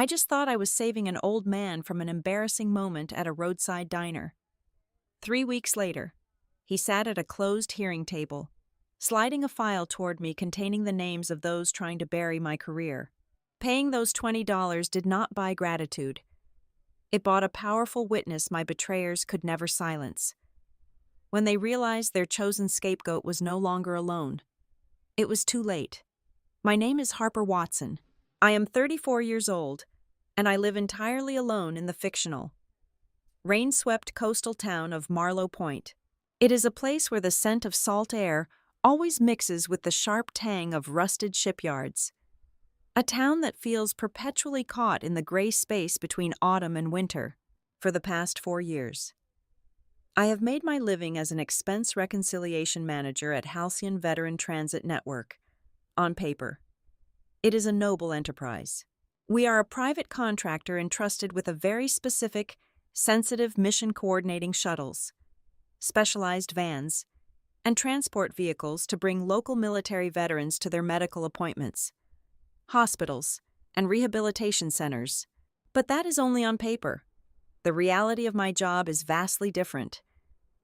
I just thought I was saving an old man from an embarrassing moment at a roadside diner. 3 weeks later, he sat at a closed hearing table, sliding a file toward me containing the names of those trying to bury my career. Paying those $20 did not buy gratitude. It bought a powerful witness my betrayers could never silence. When they realized their chosen scapegoat was no longer alone, it was too late. My name is Harper Watson. I am 34 years old, and I live entirely alone in the fictional, rain-swept coastal town of Marlow Point. It is a place where the scent of salt air always mixes with the sharp tang of rusted shipyards. A town that feels perpetually caught in the gray space between autumn and winter. For the past 4 years, I have made my living as an expense reconciliation manager at Halcyon Veteran Transit Network. On paper, it is a noble enterprise. We are a private contractor entrusted with a very specific, sensitive mission coordinating shuttles, specialized vans, and transport vehicles to bring local military veterans to their medical appointments, hospitals, and rehabilitation centers. But that is only on paper. The reality of my job is vastly different,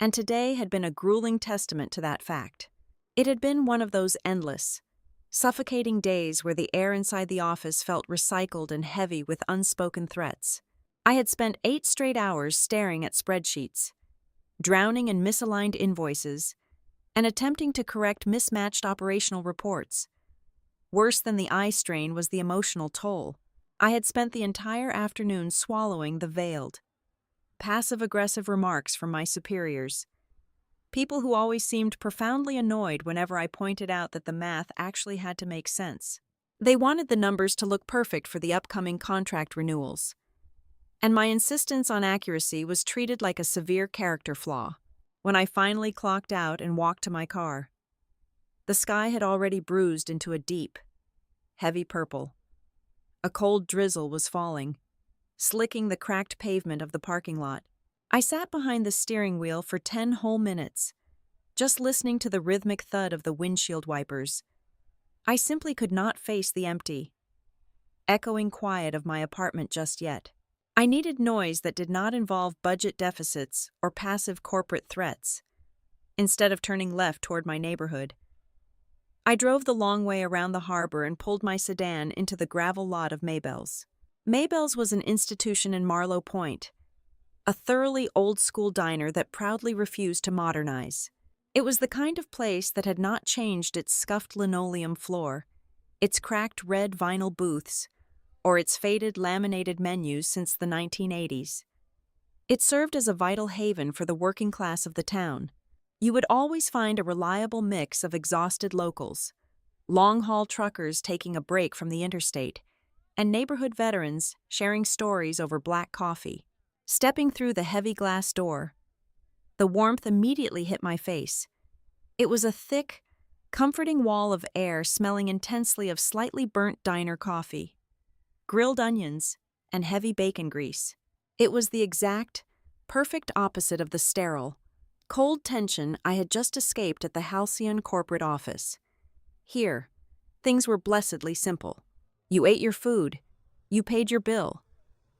and today had been a grueling testament to that fact. It had been one of those endless, suffocating days where the air inside the office felt recycled and heavy with unspoken threats. I had spent 8 straight hours staring at spreadsheets, drowning in misaligned invoices, and attempting to correct mismatched operational reports. Worse than the eye strain was the emotional toll. I had spent the entire afternoon swallowing the veiled, passive-aggressive remarks from my superiors, people who always seemed profoundly annoyed whenever I pointed out that the math actually had to make sense. They wanted the numbers to look perfect for the upcoming contract renewals, and my insistence on accuracy was treated like a severe character flaw. When I finally clocked out and walked to my car, the sky had already bruised into a deep, heavy purple. A cold drizzle was falling, slicking the cracked pavement of the parking lot. I sat behind the steering wheel for 10 whole minutes, just listening to the rhythmic thud of the windshield wipers. I simply could not face the empty, echoing quiet of my apartment just yet. I needed noise that did not involve budget deficits or passive corporate threats. Instead of turning left toward my neighborhood, I drove the long way around the harbor and pulled my sedan into the gravel lot of Maybell's. Maybell's was an institution in Marlow Point, a thoroughly old-school diner that proudly refused to modernize. It was the kind of place that had not changed its scuffed linoleum floor, its cracked red vinyl booths, or its faded laminated menus since the 1980s. It served as a vital haven for the working class of the town. You would always find a reliable mix of exhausted locals, long-haul truckers taking a break from the interstate, and neighborhood veterans sharing stories over black coffee. Stepping through the heavy glass door, the warmth immediately hit my face. It was a thick, comforting wall of air smelling intensely of slightly burnt diner coffee, grilled onions, and heavy bacon grease. It was the exact, perfect opposite of the sterile, cold tension I had just escaped at the Halcyon corporate office. Here, things were blessedly simple. You ate your food, you paid your bill,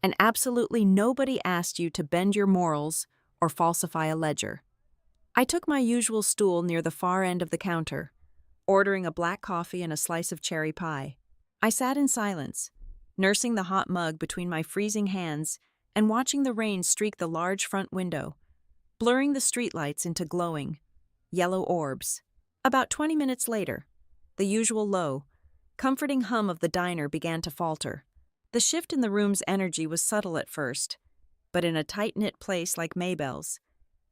and absolutely nobody asked you to bend your morals or falsify a ledger. I took my usual stool near the far end of the counter, ordering a black coffee and a slice of cherry pie. I sat in silence, nursing the hot mug between my freezing hands and watching the rain streak the large front window, blurring the streetlights into glowing, yellow orbs. About 20 minutes later, the usual low, comforting hum of the diner began to falter. The shift in the room's energy was subtle at first, but in a tight-knit place like Maybell's,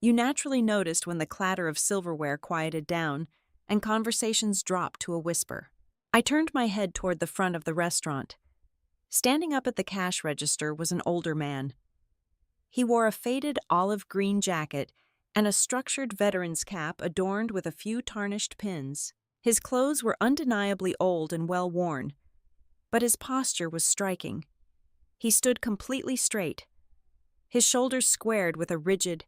you naturally noticed when the clatter of silverware quieted down and conversations dropped to a whisper. I turned my head toward the front of the restaurant. Standing up at the cash register was an older man. He wore a faded olive green jacket and a structured veteran's cap adorned with a few tarnished pins. His clothes were undeniably old and well-worn, but his posture was striking. He stood completely straight, his shoulders squared with a rigid,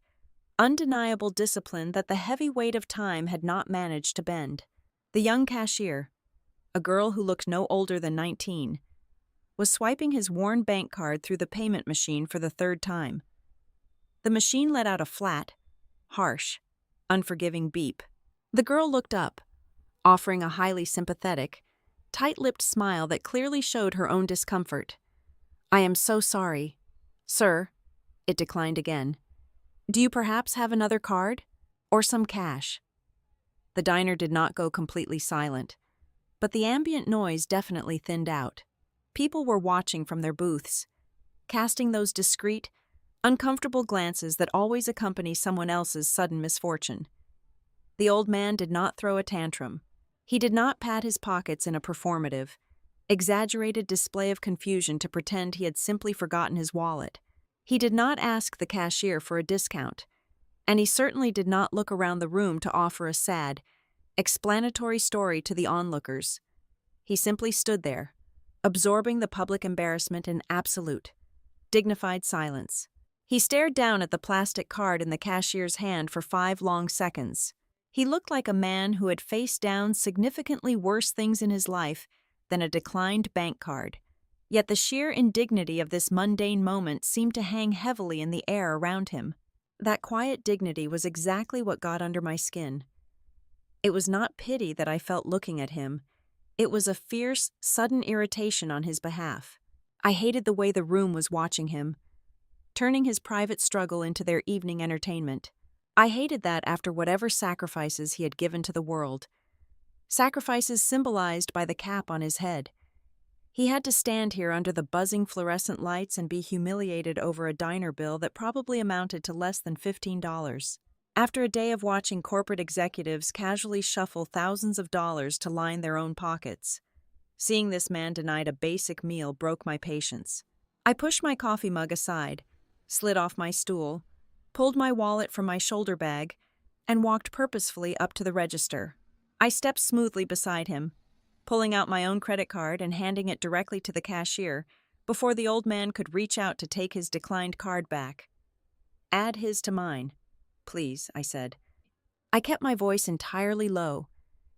undeniable discipline that the heavy weight of time had not managed to bend. The young cashier, a girl who looked no older than 19, was swiping his worn bank card through the payment machine for the third time. The machine let out a flat, harsh, unforgiving beep. The girl looked up, offering a highly sympathetic, tight-lipped smile that clearly showed her own discomfort. "I am so sorry. Sir," it declined again. "Do you perhaps have another card? Or some cash?" The diner did not go completely silent, but the ambient noise definitely thinned out. People were watching from their booths, casting those discreet, uncomfortable glances that always accompany someone else's sudden misfortune. The old man did not throw a tantrum. He did not pat his pockets in a performative, exaggerated display of confusion to pretend he had simply forgotten his wallet. He did not ask the cashier for a discount, and he certainly did not look around the room to offer a sad, explanatory story to the onlookers. He simply stood there, absorbing the public embarrassment in absolute, dignified silence. He stared down at the plastic card in the cashier's hand for 5 long seconds. He looked like a man who had faced down significantly worse things in his life than a declined bank card. Yet the sheer indignity of this mundane moment seemed to hang heavily in the air around him. That quiet dignity was exactly what got under my skin. It was not pity that I felt looking at him. It was a fierce, sudden irritation on his behalf. I hated the way the room was watching him, turning his private struggle into their evening entertainment. I hated that after whatever sacrifices he had given to the world, sacrifices symbolized by the cap on his head, he had to stand here under the buzzing fluorescent lights and be humiliated over a diner bill that probably amounted to less than $15. After a day of watching corporate executives casually shuffle thousands of dollars to line their own pockets, seeing this man denied a basic meal broke my patience. I pushed my coffee mug aside, slid off my stool, pulled my wallet from my shoulder bag, and walked purposefully up to the register. I stepped smoothly beside him, pulling out my own credit card and handing it directly to the cashier before the old man could reach out to take his declined card back. "Add his to mine, please," I said. I kept my voice entirely low,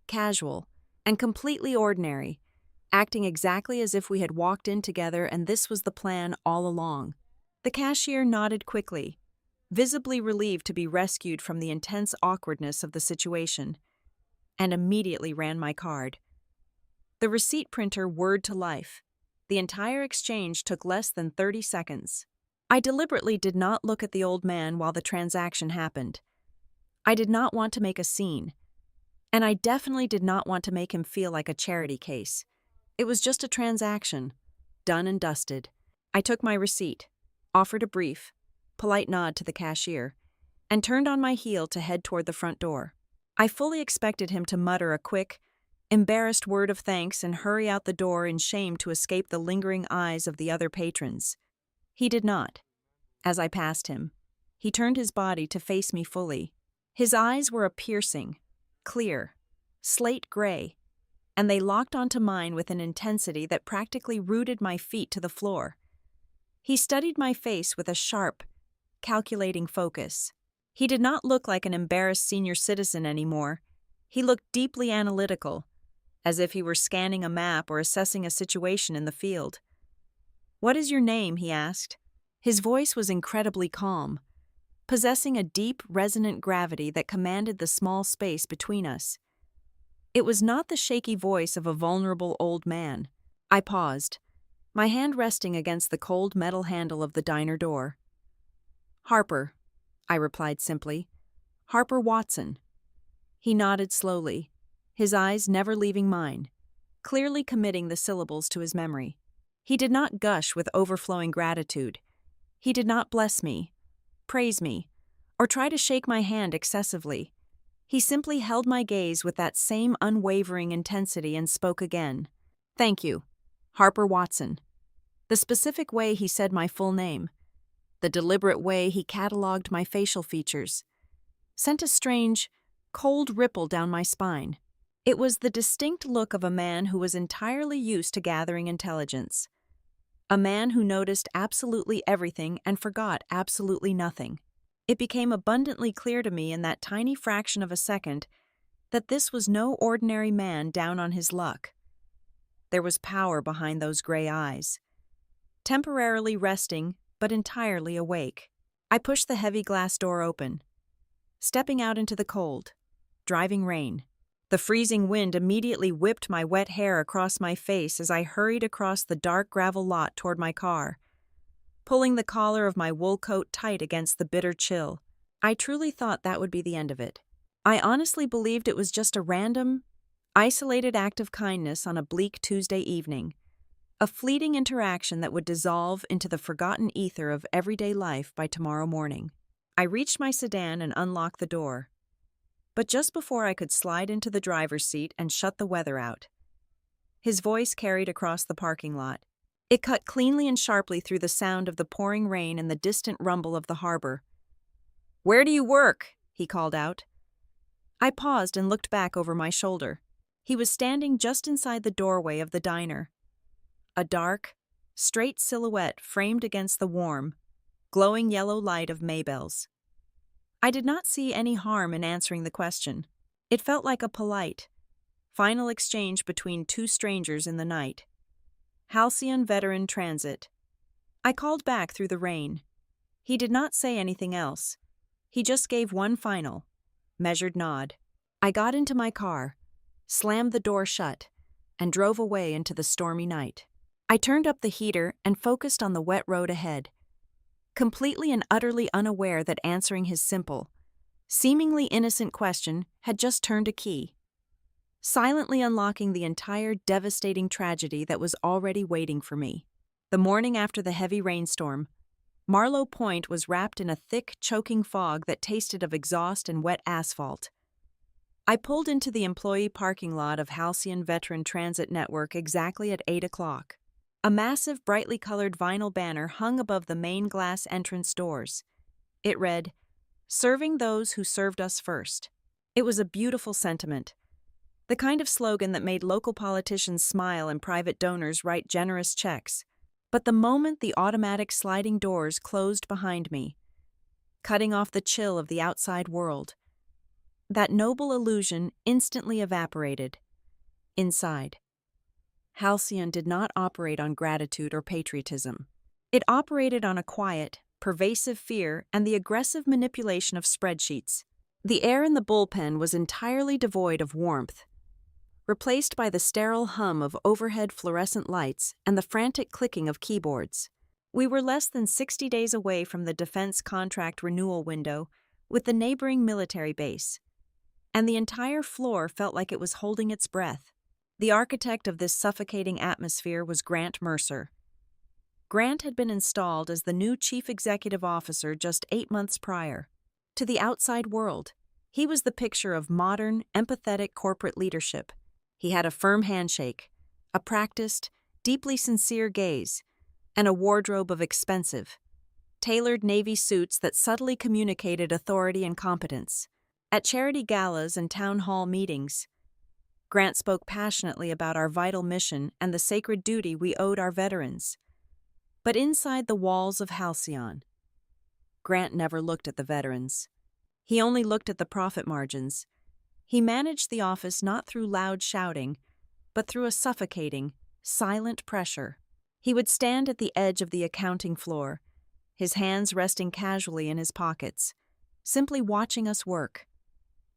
casual, and completely ordinary, acting exactly as if we had walked in together and this was the plan all along. The cashier nodded quickly, visibly relieved to be rescued from the intense awkwardness of the situation, and immediately ran my card. The receipt printer whirred to life. The entire exchange took less than 30 seconds. I deliberately did not look at the old man while the transaction happened. I did not want to make a scene, and I definitely did not want to make him feel like a charity case. It was just a transaction, done and dusted. I took my receipt, offered a brief, polite nod to the cashier, and turned on my heel to head toward the front door. I fully expected him to mutter a quick, embarrassed word of thanks and hurry out the door in shame to escape the lingering eyes of the other patrons. He did not. As I passed him, he turned his body to face me fully. His eyes were a piercing, clear, slate gray, and they locked onto mine with an intensity that practically rooted my feet to the floor. He studied my face with a sharp, calculating focus. He did not look like an embarrassed senior citizen anymore. He looked deeply analytical, as if he were scanning a map or assessing a situation in the field. "What is your name?" he asked. His voice was incredibly calm, possessing a deep, resonant gravity that commanded the small space between us. It was not the shaky voice of a vulnerable old man. I paused, my hand resting against the cold metal handle of the diner door. "Harper," I replied simply. "Harper Watson." He nodded slowly, his eyes never leaving mine, clearly committing the syllables to his memory. He did not gush with overflowing gratitude. He did not bless me, praise me, or try to shake my hand excessively. He simply held my gaze with that same unwavering intensity and spoke again. "Thank you, Harper Watson." The specific way he said my full name, the deliberate way he catalogued my facial features, sent a strange, cold ripple down my spine. It was the distinct look of a man who was entirely used to gathering intelligence. A man who noticed absolutely everything and forgot absolutely nothing. It became abundantly clear to me in that tiny fraction of a second that this was no ordinary man down on his luck. There was power behind those gray eyes, temporarily resting but entirely awake. I pushed the heavy glass door open, stepping out into the cold, driving rain. The freezing wind immediately whipped my wet hair across my face as I hurried across the dark gravel lot toward my car, pulling the collar of my wool coat tight against the bitter chill. I truly thought that would be the end of it. I honestly believed it was just a random, isolated act of kindness on a bleak Tuesday evening, a fleeting interaction that would dissolve into the forgotten ether of everyday life by tomorrow morning. I reached my sedan and unlocked the door. But just before I could slide into the driver's seat and shut the weather out, his voice carried across the parking lot. It cut cleanly and sharply through the sound of the pouring rain and the distant rumble of the harbor. "Where do you work?" he called out. I paused and looked back over my shoulder. He was standing just inside the doorway of the diner, a dark, straight silhouette framed against the warm, glowing yellow light of Maybelle's. I did not see any harm in answering the question. It felt like a polite, final exchange between two strangers in the night. Halcyon Veteran Transit. I called back through the rain. He did not say anything else. He just gave one final, measured nod. I got into my car, slammed the door shut, and drove away into the stormy night. I turned up the heater and focused on the wet road ahead, completely and utterly unaware that answering his simple, seemingly innocent question had just turned a key, silently unlocking the entire devastating tragedy that was already waiting for me. The morning after the heavy rainstorm, Marlowe Point was wrapped in a thick, choking fog that tasted of exhaust and wet asphalt. I pulled into the employee parking lot of Halcyon Veteran Transit Network exactly at 8 o'clock. A massive, brightly colored vinyl banner hung above the main glass entrance doors. It read, "Serving those who served us first." It was a beautiful sentiment, the kind of slogan that made local politicians smile and private donors write generous checks. But the moment the automatic sliding doors closed behind me, cutting off the chill of the outside world, that noble illusion instantly evaporated. Inside, Halcyon did not operate on gratitude or patriotism. It operated on a quiet, pervasive fear and the aggressive manipulation of spreadsheets. The air in the bullpen was entirely devoid of warmth, replaced by the sterile hum of overhead fluorescent lights and the frantic clicking of keyboards. We were less than 60 days away from the defense contract renewal window with the neighboring military base, and the entire floor felt like it was holding its breath. The architect of this suffocating atmosphere was Grant Mercer. Grant had been installed as the new chief executive officer just 8 months prior. To the outside world, he was the picture of modern, empathetic corporate leadership. He had a firm handshake, a practiced, deeply sincere gaze, and a wardrobe of expensive, tailored navy suits that subtly communicated authority and competence. At charity galas and town hall meetings, Grant spoke passionately about our vital mission and the sacred duty we owed our veterans. But inside the walls of Halcyon, Grant never looked at the veterans. He only looked at the profit margins. He managed the office not through loud shouting, but through a suffocating, silent pressure. He would stand at the edge of the accounting floor, his hands resting casually in his pockets, simply watching us work.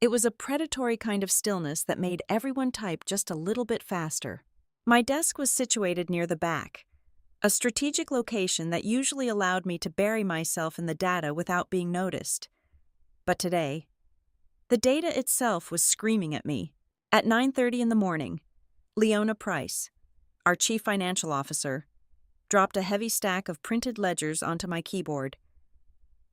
It was a predatory kind of stillness that made everyone type just a little bit faster. My desk was situated near the back, a strategic location that usually allowed me to bury myself in the data without being noticed. But today, the data itself was screaming at me. At 9:30 in the morning, Leona Price, our chief financial officer, dropped a heavy stack of printed ledgers onto my keyboard.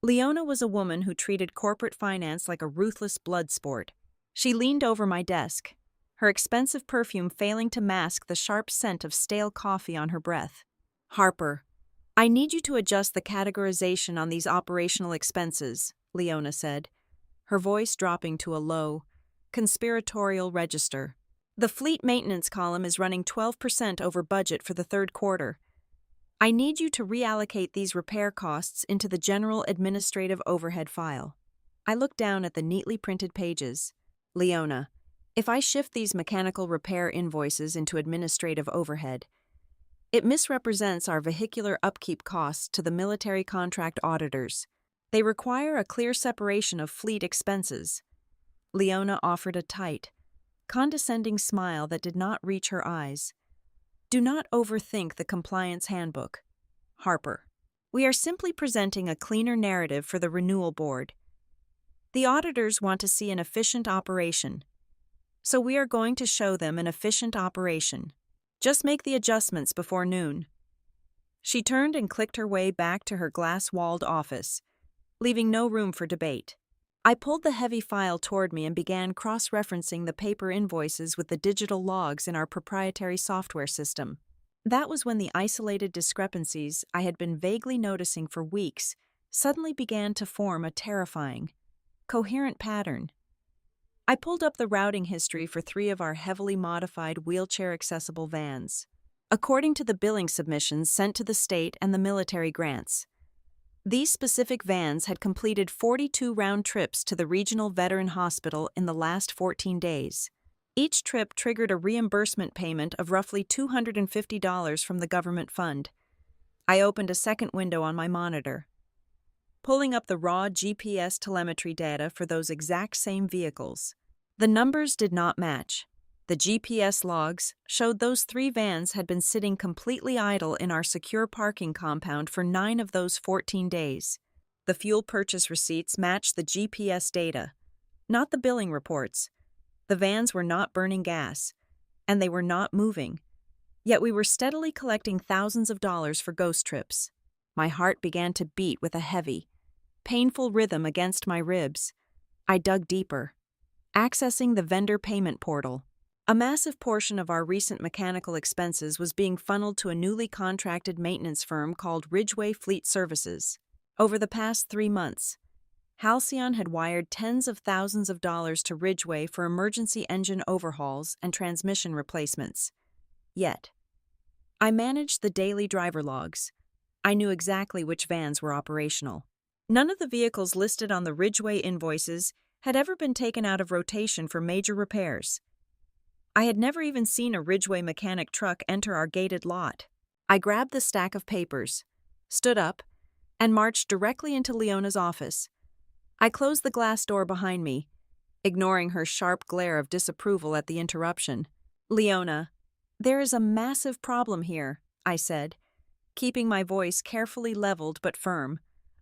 Leona was a woman who treated corporate finance like a ruthless blood sport. She leaned over my desk, her expensive perfume failing to mask the sharp scent of stale coffee on her breath. "Harper, I need you to adjust the categorization on these operational expenses," Leona said, her voice dropping to a low, conspiratorial register. "The fleet maintenance column is running 12% over budget for the third quarter. I need you to reallocate these repair costs into the general administrative overhead file." I looked down at the neatly printed pages. "Leona, if I shift these mechanical repair invoices into administrative overhead, It misrepresents our vehicular upkeep costs to the military contract auditors. They require a clear separation of fleet expenses. Leona offered a tight, condescending smile that did not reach her eyes. Do not overthink the compliance handbook. Harper. We are simply presenting a cleaner narrative for the renewal board. The auditors want to see an efficient operation. So we are going to show them an efficient operation. Just make the adjustments before noon. She turned and clicked her way back to her glass-walled office, leaving no room for debate. I pulled the heavy file toward me and began cross-referencing the paper invoices with the digital logs in our proprietary software system. That was when the isolated discrepancies I had been vaguely noticing for weeks suddenly began to form a terrifying, coherent pattern. I pulled up the routing history for 3 of our heavily modified wheelchair-accessible vans, according to the billing submissions sent to the state and the military grants. These specific vans had completed 42 round trips to the regional veteran hospital in the last 14 days. Each trip triggered a reimbursement payment of roughly $250 from the government fund. I opened a second window on my monitor, pulling up the raw GPS telemetry data for those exact same vehicles. The numbers did not match. The GPS logs showed those 3 vans had been sitting completely idle in our secure parking compound for 9 of those 14 days. The fuel purchase receipts matched the GPS data, not the billing reports. The vans were not burning gas, and they were not moving. Yet we were steadily collecting thousands of dollars for ghost trips. My heart began to beat with a heavy, painful rhythm against my ribs. I dug deeper, accessing the vendor payment portal. A massive portion of our recent mechanical expenses was being funneled to a newly contracted maintenance firm called Ridgeway Fleet Services. Over the past 3 months, Halcyon had wired tens of thousands of dollars to Ridgeway for emergency engine overhauls and transmission replacements. Yet, I managed the daily driver logs. I knew exactly which vans were operational. None of the vehicles listed on the Ridgeway invoices had ever been taken out of rotation for major repairs. I had never even seen a Ridgeway mechanic truck enter our gated lot. I grabbed the stack of papers, stood up, and marched directly into Leona's office. I closed the glass door behind me, ignoring her sharp glare of disapproval at the interruption. Leona, there is a massive problem here, I said, keeping my voice carefully leveled but firm.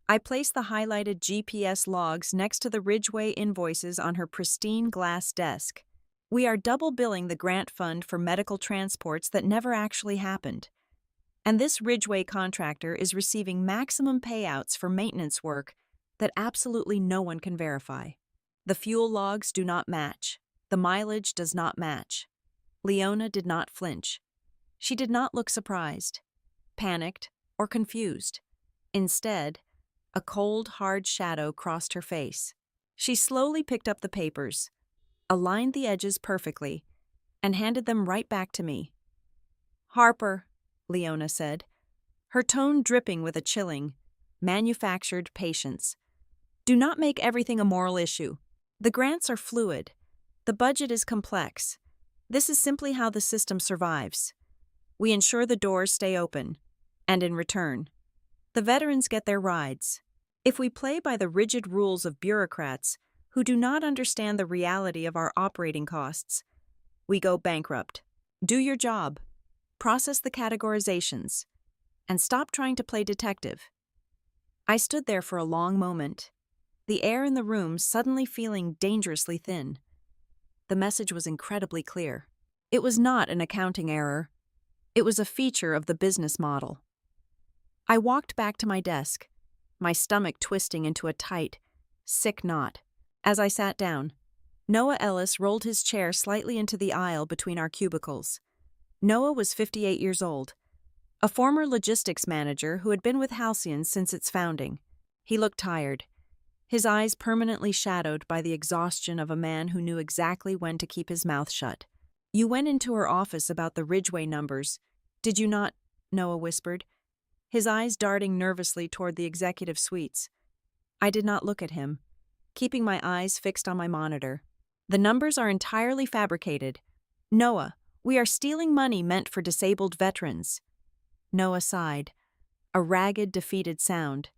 I placed the highlighted GPS logs next to the Ridgeway invoices on her pristine glass desk. We are double billing the grant fund for medical transports that never actually happened. And this Ridgeway contractor is receiving maximum payouts for maintenance work that absolutely no one can verify. The fuel logs do not match. The mileage does not match. Leona did not flinch. She did not look surprised, panicked, or confused. Instead, a cold, hard shadow crossed her face. She slowly picked up the papers, aligned the edges perfectly, and handed them right back to me. "Harper," Leona said, her tone dripping with a chilling, manufactured patience. "Do not make everything a moral issue. The grants are fluid. The budget is complex. This is simply how the system survives. We ensure the doors stay open, and in return, the veterans get their rides. If we play by the rigid rules of bureaucrats who do not understand the reality of our operating costs, we go bankrupt. Do your job, process the categorizations, and stop trying to play detective." I stood there for a long moment, the air in the room suddenly feeling dangerously thin. The message was incredibly clear. It was not an accounting error. It was a feature of the business model. I walked back to my desk, my stomach twisting into a tight, sick knot. As I sat down, Noah Ellis rolled his chair slightly into the aisle between our cubicles. Noah was 58 years old, a former logistics manager who had been with Halcyon since its founding. He looked tired, his eyes permanently shadowed by the exhaustion of a man who knew exactly when to keep his mouth shut. "You went into her office about the Ridgeway numbers, did you not?" Noah whispered, his eyes darting nervously toward the executive suites. I did not look at him, keeping my eyes fixed on my monitor. "The numbers are entirely fabricated. Noah, we are stealing money meant for disabled veterans. Noah sighed. A ragged, defeated sound.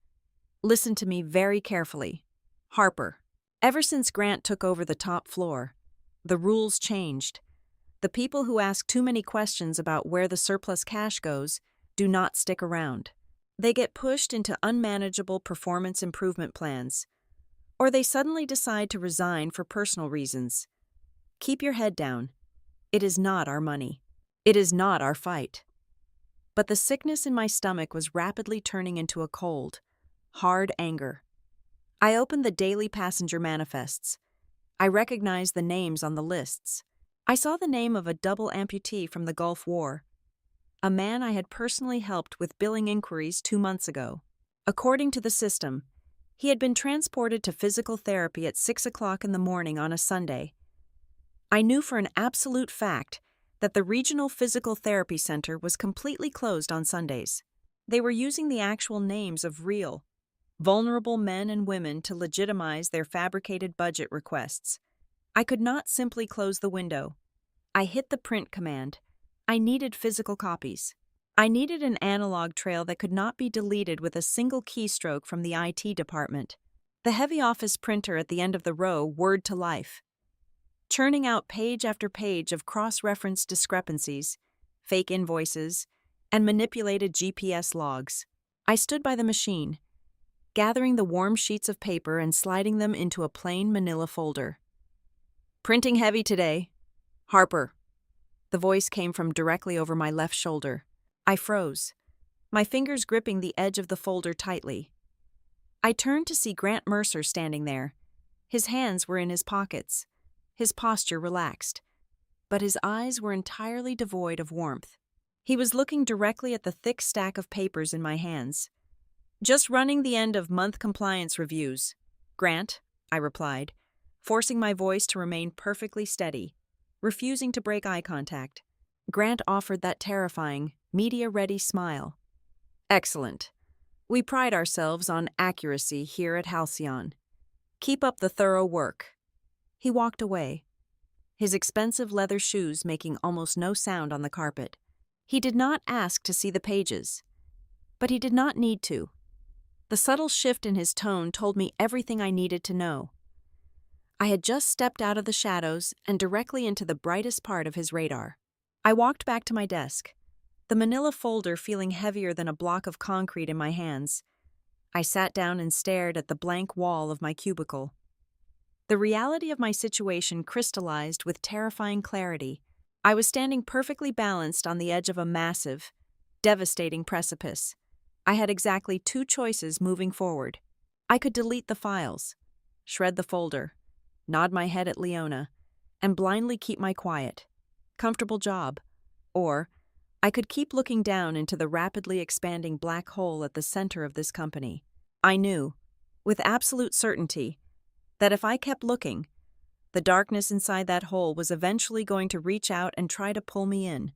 Listen to me very carefully. Harper. Ever since Grant took over the top floor, the rules changed. The people who ask too many questions about where the surplus cash goes do not stick around. They get pushed into unmanageable performance improvement plans, or they suddenly decide to resign for personal reasons. Keep your head down. It is not our money. It is not our fight. But the sickness in my stomach was rapidly turning into a cold, hard anger. I opened the daily passenger manifests. I recognized the names on the lists. I saw the name of a double amputee from the Gulf War, a man I had personally helped with billing inquiries 2 months ago. According to the system, he had been transported to physical therapy at 6 o'clock in the morning on a Sunday. I knew for an absolute fact that the Regional Physical Therapy Center was completely closed on Sundays. They were using the actual names of real, vulnerable men and women to legitimize their fabricated budget requests. I could not simply close the window. I hit the print command. I needed physical copies. I needed an analog trail that could not be deleted with a single keystroke from the IT department. The heavy office printer at the end of the row whirred to life, churning out page after page of cross-reference discrepancies, fake invoices, and manipulated GPS logs. I stood by the machine, gathering the warm sheets of paper and sliding them into a plain manila folder. Printing heavy today. Harper. The voice came from directly over my left shoulder. I froze, my fingers gripping the edge of the folder tightly. I turned to see Grant Mercer standing there. His hands were in his pockets, his posture relaxed, but his eyes were entirely devoid of warmth. He was looking directly at the thick stack of papers in my hands. Just running the end of month compliance reviews. Grant, I replied, forcing my voice to remain perfectly steady, refusing to break eye contact. Grant offered that terrifying, media-ready smile. Excellent. We pride ourselves on accuracy here at Halcyon. Keep up the thorough work. He walked away, his expensive leather shoes making almost no sound on the carpet. He did not ask to see the pages, but he did not need to. The subtle shift in his tone told me everything I needed to know. I had just stepped out of the shadows and directly into the brightest part of his radar. I walked back to my desk, the manila folder feeling heavier than a block of concrete in my hands. I sat down and stared at the blank wall of my cubicle. The reality of my situation crystallized with terrifying clarity. I was standing perfectly balanced on the edge of a massive, devastating precipice. I had exactly 2 choices moving forward. I could delete the files, shred the folder, nod my head at Leona, and blindly keep my quiet, comfortable job. Or I could keep looking down into the rapidly expanding black hole at the center of this company. I knew, with absolute certainty, that if I kept looking, the darkness inside that hole was eventually going to reach out and try to pull me in.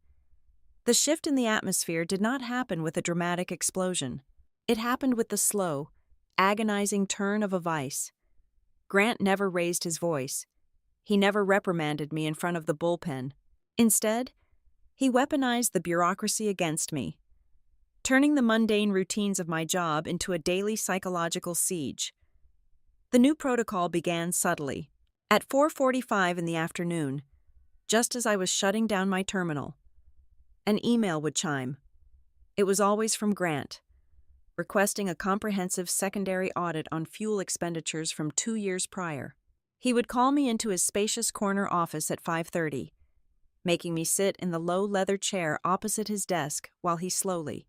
The shift in the atmosphere did not happen with a dramatic explosion. It happened with the slow, agonizing turn of a vise. Grant never raised his voice. He never reprimanded me in front of the bullpen. Instead, he weaponized the bureaucracy against me, turning the mundane routines of my job into a daily psychological siege. The new protocol began subtly. At 4:45 in the afternoon, just as I was shutting down my terminal, an email would chime. It was always from Grant, requesting a comprehensive secondary audit on fuel expenditures from 2 years prior. He would call me into his spacious corner office at 5:30, making me sit in the low leather chair opposite his desk while he slowly,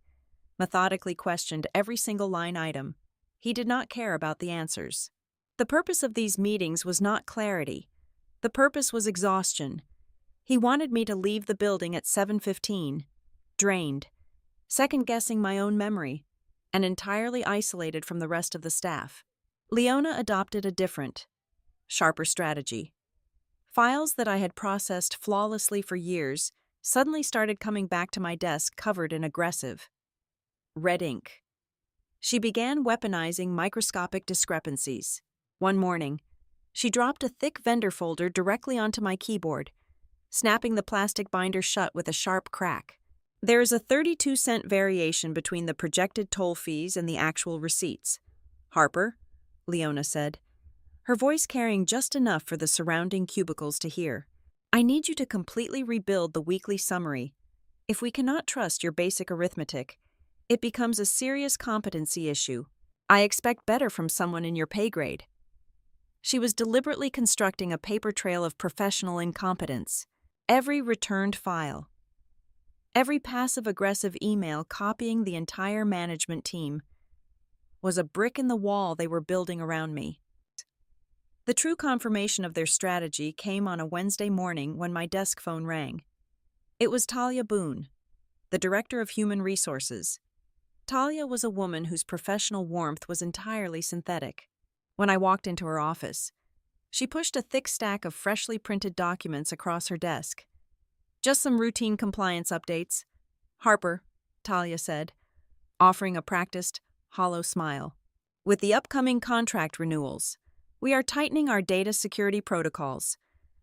methodically questioned every single line item. He did not care about the answers. The purpose of these meetings was not clarity. The purpose was exhaustion. He wanted me to leave the building at 7:15, drained, second-guessing my own memory, and entirely isolated from the rest of the staff. Leona adopted a different, sharper strategy. Files that I had processed flawlessly for years suddenly started coming back to my desk covered in aggressive, red ink. She began weaponizing microscopic discrepancies. One morning, she dropped a thick vendor folder directly onto my keyboard, snapping the plastic binder shut with a sharp crack. There is a 32-cent variation between the projected toll fees and the actual receipts. Harper, Leona said, her voice carrying just enough for the surrounding cubicles to hear. I need you to completely rebuild the weekly summary. If we cannot trust your basic arithmetic, it becomes a serious competency issue. I expect better from someone in your pay grade. She was deliberately constructing a paper trail of professional incompetence. Every returned file, every passive-aggressive email copying the entire management team, was a brick in the wall they were building around me. The true confirmation of their strategy came on a Wednesday morning when my desk phone rang. It was Talia Boone, the Director of Human Resources. Talia was a woman whose professional warmth was entirely synthetic. When I walked into her office, she pushed a thick stack of freshly printed documents across her desk. Just some routine compliance updates. Harper, Talia said, offering a practiced, hollow smile. With the upcoming contract renewals, we are tightening our data security protocols.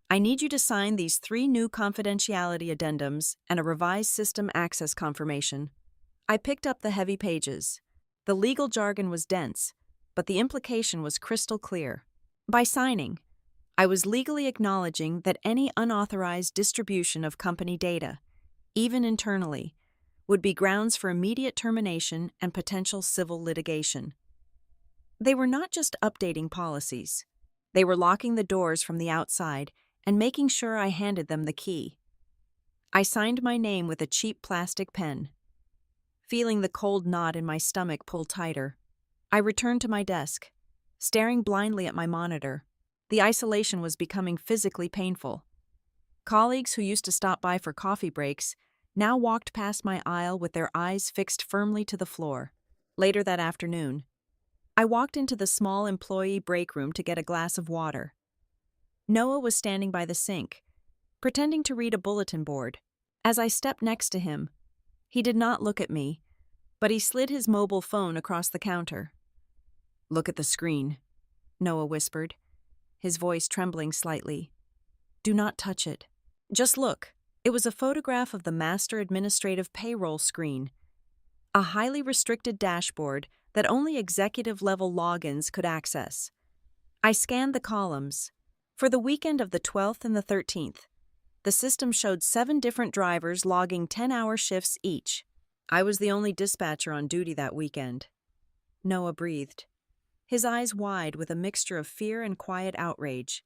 I need you to sign these 3 new confidentiality addendums and a revised system access confirmation. I picked up the heavy pages. The legal jargon was dense, but the implication was crystal clear. By signing, I was legally acknowledging that any unauthorized distribution of company data, even internally, would be grounds for immediate termination and potential civil litigation. They were not just updating policies. They were locking the doors from the outside and making sure I handed them the key. I signed my name with a cheap plastic pen. Feeling the cold knot in my stomach pull tighter, I returned to my desk, staring blindly at my monitor. The isolation was becoming physically painful. Colleagues who used to stop by for coffee breaks now walked past my aisle with their eyes fixed firmly to the floor. Later that afternoon, I walked into the small employee break room to get a glass of water. Noah was standing by the sink, pretending to read a bulletin board. As I stepped next to him, he did not look at me, but he slid his mobile phone across the counter. "Look at the screen," Noah whispered, his voice trembling slightly. "Do not touch it. Just look." It was a photograph of the master administrative payroll screen, a highly restricted dashboard that only executive-level logins could access. I scanned the columns. For the weekend of the 12th and the 13th, the system showed 7 different drivers logging 10-hour shifts each. I was the only dispatcher on duty that weekend. Noah breathed, his eyes wide with a mixture of fear and quiet outrage.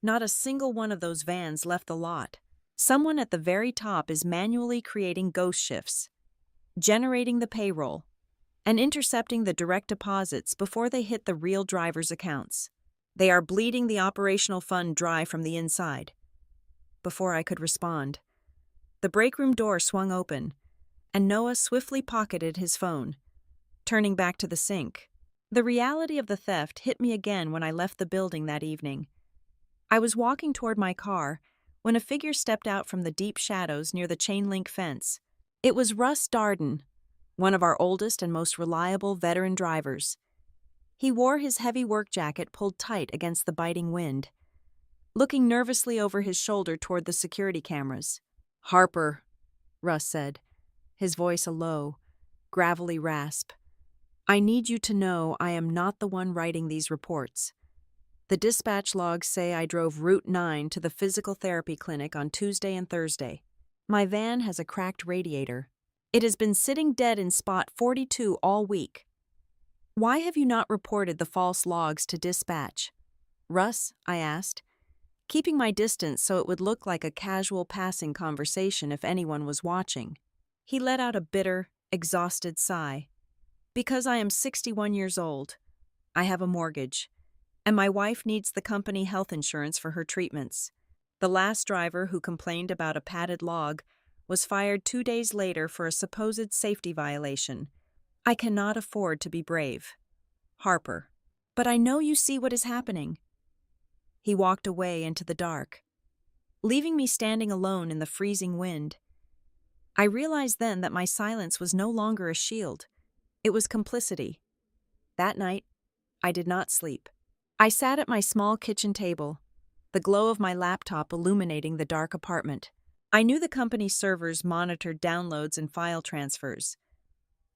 Not a single one of those vans left the lot. Someone at the very top is manually creating ghost shifts, generating the payroll, and intercepting the direct deposits before they hit the real drivers' accounts. They are bleeding the operational fund dry from the inside. Before I could respond, the break room door swung open, and Noah swiftly pocketed his phone, turning back to the sink. The reality of the theft hit me again when I left the building that evening. I was walking toward my car when a figure stepped out from the deep shadows near the chain-link fence. It was Russ Darden, one of our oldest and most reliable veteran drivers. He wore his heavy work jacket pulled tight against the biting wind, looking nervously over his shoulder toward the security cameras. "Harper," Russ said, his voice a low, gravelly rasp. "I need you to know I am not the one writing these reports. The dispatch logs say I drove Route 9 to the physical therapy clinic on Tuesday and Thursday. My van has a cracked radiator. It has been sitting dead in spot 42 all week. Why have you not reported the false logs to dispatch?" "Russ," I asked, keeping my distance so it would look like a casual passing conversation if anyone was watching. He let out a bitter, exhausted sigh. "Because I am 61 years old. I have a mortgage, and my wife needs the company health insurance for her treatments. The last driver who complained about a padded log was fired 2 days later for a supposed safety violation. I cannot afford to be brave. Harper. But I know you see what is happening." He walked away into the dark, leaving me standing alone in the freezing wind. I realized then that my silence was no longer a shield. It was complicity. That night, I did not sleep. I sat at my small kitchen table, the glow of my laptop illuminating the dark apartment. I knew the company's servers monitored downloads and file transfers,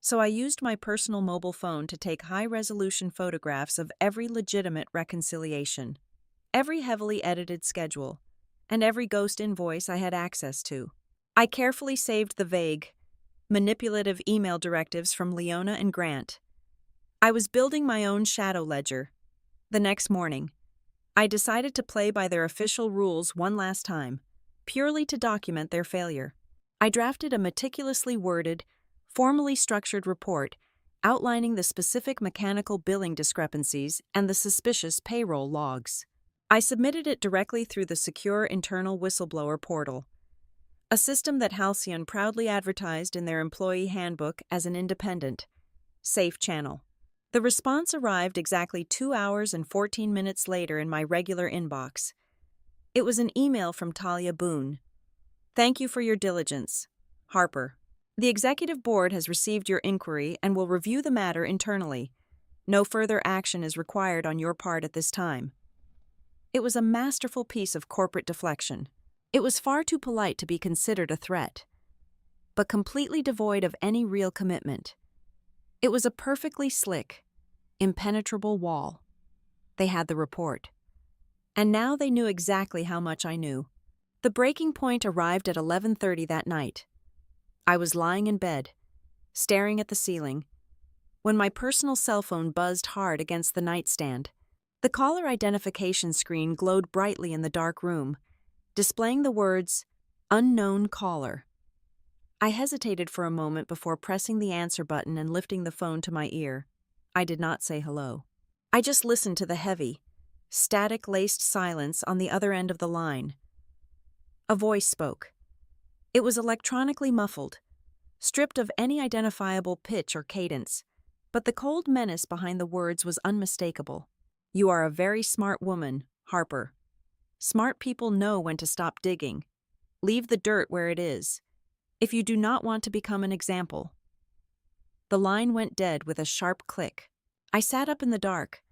so I used my personal mobile phone to take high-resolution photographs of every legitimate reconciliation, every heavily edited schedule, and every ghost invoice I had access to. I carefully saved the vague, manipulative email directives from Leona and Grant. I was building my own shadow ledger. The next morning, I decided to play by their official rules one last time, purely to document their failure. I drafted a meticulously worded, formally structured report outlining the specific mechanical billing discrepancies and the suspicious payroll logs. I submitted it directly through the secure internal whistleblower portal, a system that Halcyon proudly advertised in their employee handbook as an independent, safe channel. The response arrived exactly 2 hours and 14 minutes later in my regular inbox. It was an email from Talia Boone. "Thank you for your diligence. Harper. The executive board has received your inquiry and will review the matter internally. No further action is required on your part at this time." It was a masterful piece of corporate deflection. It was far too polite to be considered a threat, but completely devoid of any real commitment. It was a perfectly slick, impenetrable wall. They had the report. And now they knew exactly how much I knew. The breaking point arrived at 11:30 that night. I was lying in bed, staring at the ceiling, when my personal cell phone buzzed hard against the nightstand. The caller identification screen glowed brightly in the dark room, displaying the words, "Unknown caller." I hesitated for a moment before pressing the answer button and lifting the phone to my ear. I did not say hello. I just listened to the heavy, static-laced silence on the other end of the line. A voice spoke. It was electronically muffled, stripped of any identifiable pitch or cadence, but the cold menace behind the words was unmistakable. "You are a very smart woman, Harper. Smart people know when to stop digging. Leave the dirt where it is, if you do not want to become an example." The line went dead with a sharp click. I sat up in the dark,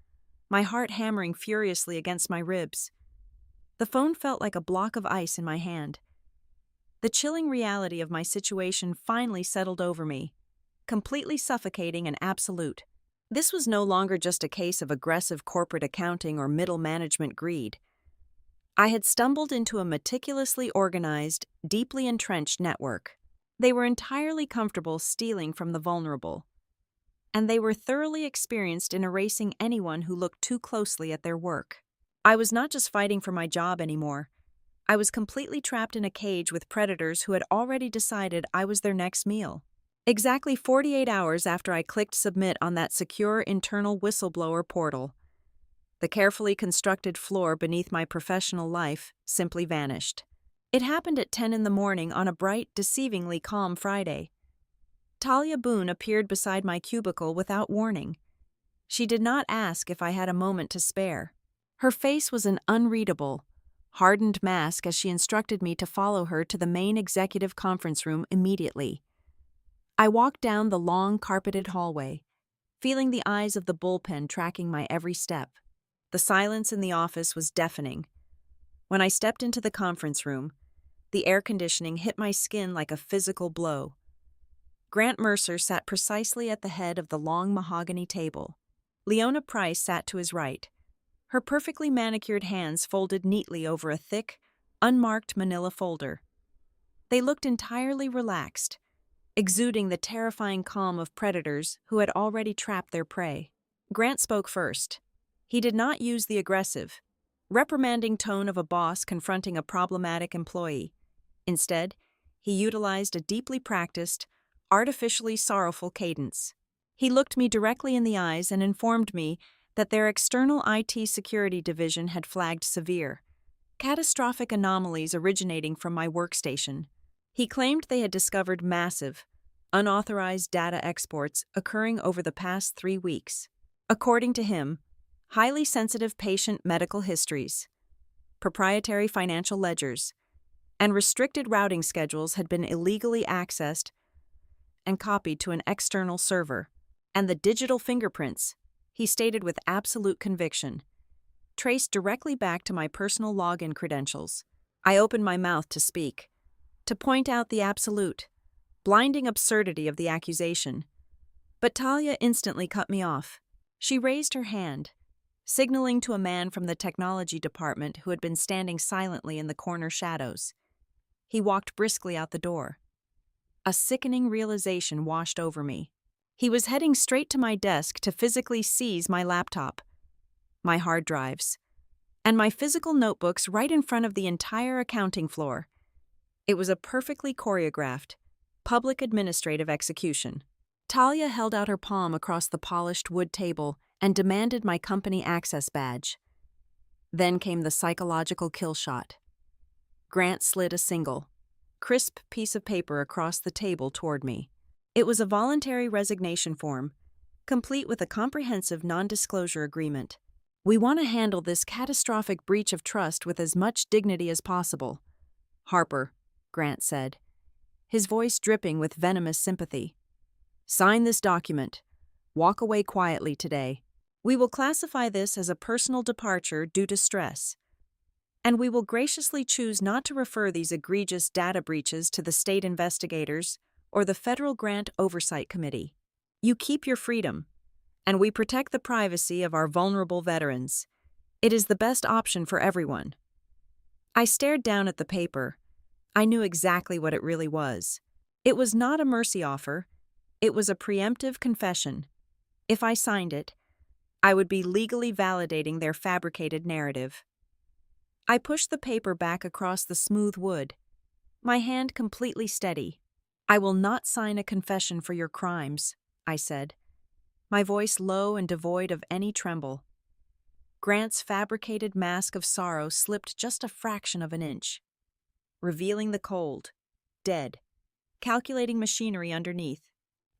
my heart hammering furiously against my ribs. The phone felt like a block of ice in my hand. The chilling reality of my situation finally settled over me, completely suffocating and absolute. This was no longer just a case of aggressive corporate accounting or middle management greed. I had stumbled into a meticulously organized, deeply entrenched network. They were entirely comfortable stealing from the vulnerable, and they were thoroughly experienced in erasing anyone who looked too closely at their work. I was not just fighting for my job anymore. I was completely trapped in a cage with predators who had already decided I was their next meal. Exactly 48 hours after I clicked submit on that secure internal whistleblower portal, the carefully constructed floor beneath my professional life simply vanished. It happened at 10 in the morning on a bright, deceivingly calm Friday. Talia Boone appeared beside my cubicle without warning. She did not ask if I had a moment to spare. Her face was an unreadable, hardened mask as she instructed me to follow her to the main executive conference room immediately. I walked down the long, carpeted hallway, feeling the eyes of the bullpen tracking my every step. The silence in the office was deafening. When I stepped into the conference room, the air conditioning hit my skin like a physical blow. Grant Mercer sat precisely at the head of the long mahogany table. Leona Price sat to his right, her perfectly manicured hands folded neatly over a thick, unmarked manila folder. They looked entirely relaxed, exuding the terrifying calm of predators who had already trapped their prey. Grant spoke first. He did not use the aggressive, reprimanding tone of a boss confronting a problematic employee. Instead, he utilized a deeply practiced, artificially sorrowful cadence. He looked me directly in the eyes and informed me that their external IT security division had flagged severe, catastrophic anomalies originating from my workstation. He claimed they had discovered massive, unauthorized data exports occurring over the past 3 weeks. According to him, highly sensitive patient medical histories, proprietary financial ledgers, and restricted routing schedules had been illegally accessed and copied to an external server. And the digital fingerprints, he stated with absolute conviction, traced directly back to my personal login credentials. I opened my mouth to speak, to point out the absolute, blinding absurdity of the accusation. But Talia instantly cut me off. She raised her hand, signaling to a man from the technology department who had been standing silently in the corner shadows. He walked briskly out the door. A sickening realization washed over me. He was heading straight to my desk to physically seize my laptop, my hard drives, and my physical notebooks right in front of the entire accounting floor. It was a perfectly choreographed, public administrative execution. Talia held out her palm across the polished wood table and demanded my company access badge. Then came the psychological kill shot. Grant slid a single, crisp piece of paper across the table toward me. It was a voluntary resignation form, complete with a comprehensive non-disclosure agreement. "We want to handle this catastrophic breach of trust with as much dignity as possible." "Harper," Grant said, his voice dripping with venomous sympathy. "Sign this document. Walk away quietly today. We will classify this as a personal departure due to stress, and we will graciously choose not to refer these egregious data breaches to the state investigators or the Federal Grant Oversight Committee. You keep your freedom, and we protect the privacy of our vulnerable veterans. It is the best option for everyone." I stared down at the paper. I knew exactly what it really was. It was not a mercy offer. It was a preemptive confession. If I signed it, I would be legally validating their fabricated narrative. I pushed the paper back across the smooth wood, my hand completely steady. "I will not sign a confession for your crimes," I said, my voice low and devoid of any tremble. Grant's fabricated mask of sorrow slipped just a fraction of an inch, revealing the cold, dead, calculating machinery underneath.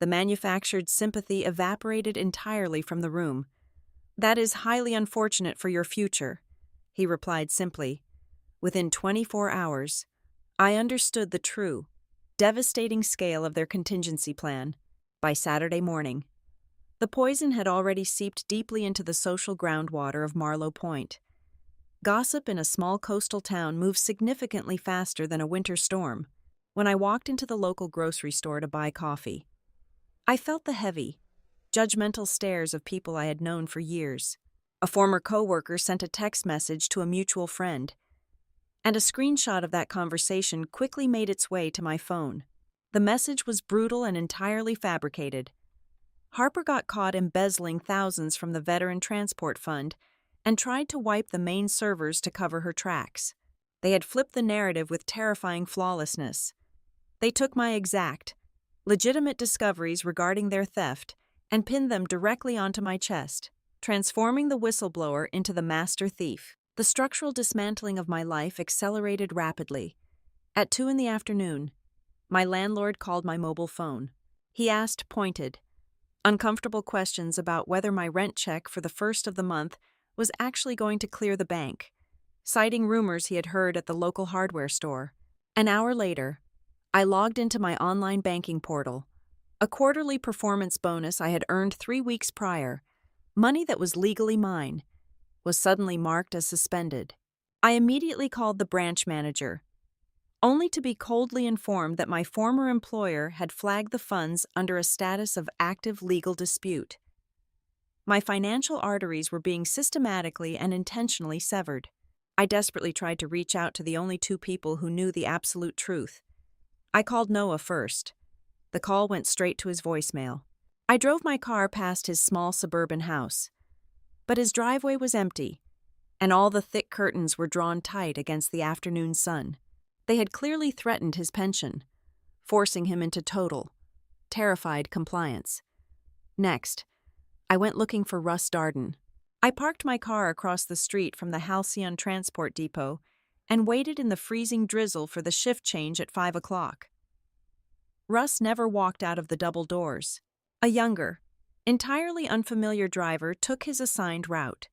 The manufactured sympathy evaporated entirely from the room. "That is highly unfortunate for your future," he replied simply. Within 24 hours, I understood the true, devastating scale of their contingency plan. By Saturday morning, the poison had already seeped deeply into the social groundwater of Marlowe Point. Gossip in a small coastal town moves significantly faster than a winter storm. When I walked into the local grocery store to buy coffee, I felt the heavy, judgmental stares of people I had known for years. A former coworker sent a text message to a mutual friend, and a screenshot of that conversation quickly made its way to my phone. The message was brutal and entirely fabricated. Harper got caught embezzling thousands from the Veteran Transport Fund and tried to wipe the main servers to cover her tracks. They had flipped the narrative with terrifying flawlessness. They took my exact, legitimate discoveries regarding their theft and pinned them directly onto my chest, transforming the whistleblower into the master thief. The structural dismantling of my life accelerated rapidly. At 2 p.m, my landlord called my mobile phone. He asked pointed, uncomfortable questions about whether my rent check for the first of the month was actually going to clear the bank, citing rumors he had heard at the local hardware store. An hour later, I logged into my online banking portal. A quarterly performance bonus I had earned 3 weeks prior, money that was legally mine, was suddenly marked as suspended. I immediately called the branch manager, only to be coldly informed that my former employer had flagged the funds under a status of active legal dispute. My financial arteries were being systematically and intentionally severed. I desperately tried to reach out to the only 2 people who knew the absolute truth. I called Noah first. The call went straight to his voicemail. I drove my car past his small suburban house, but his driveway was empty, and all the thick curtains were drawn tight against the afternoon sun. They had clearly threatened his pension, forcing him into total, terrified compliance. Next, I went looking for Russ Darden. I parked my car across the street from the Halcyon Transport Depot and waited in the freezing drizzle for the shift change at 5 o'clock. Russ never walked out of the double doors. A younger, entirely unfamiliar driver took his assigned route.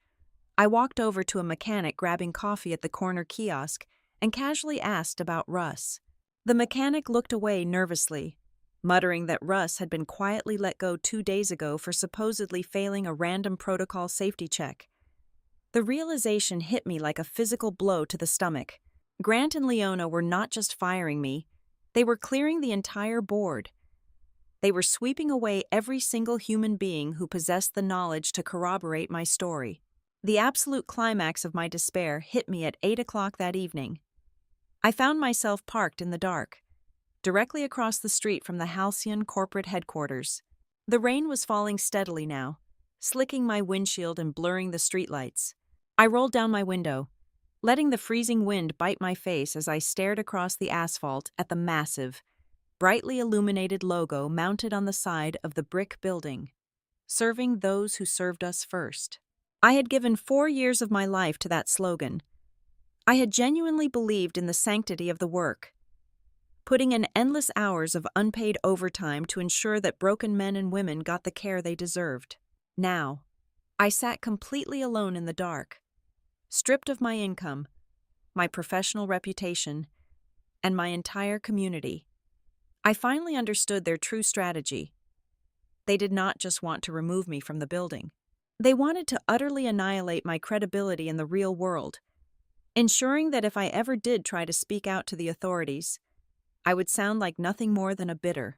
I walked over to a mechanic grabbing coffee at the corner kiosk and casually asked about Russ. The mechanic looked away nervously, muttering that Russ had been quietly let go 2 days ago for supposedly failing a random protocol safety check. The realization hit me like a physical blow to the stomach. Grant and Leona were not just firing me, They were clearing the entire board. They were sweeping away every single human being who possessed the knowledge to corroborate my story. The absolute climax of my despair hit me at 8 o'clock that evening. I found myself parked in the dark, directly across the street from the Halcyon corporate headquarters. The rain was falling steadily now, slicking my windshield and blurring the streetlights. I rolled down my window, letting the freezing wind bite my face as I stared across the asphalt at the massive, brightly illuminated logo mounted on the side of the brick building, serving those who served us first. I had given 4 years of my life to that slogan. I had genuinely believed in the sanctity of the work, putting in endless hours of unpaid overtime to ensure that broken men and women got the care they deserved. Now, I sat completely alone in the dark, stripped of my income, my professional reputation, and my entire community. I finally understood their true strategy. They did not just want to remove me from the building. They wanted to utterly annihilate my credibility in the real world, ensuring that if I ever did try to speak out to the authorities, I would sound like nothing more than a bitter,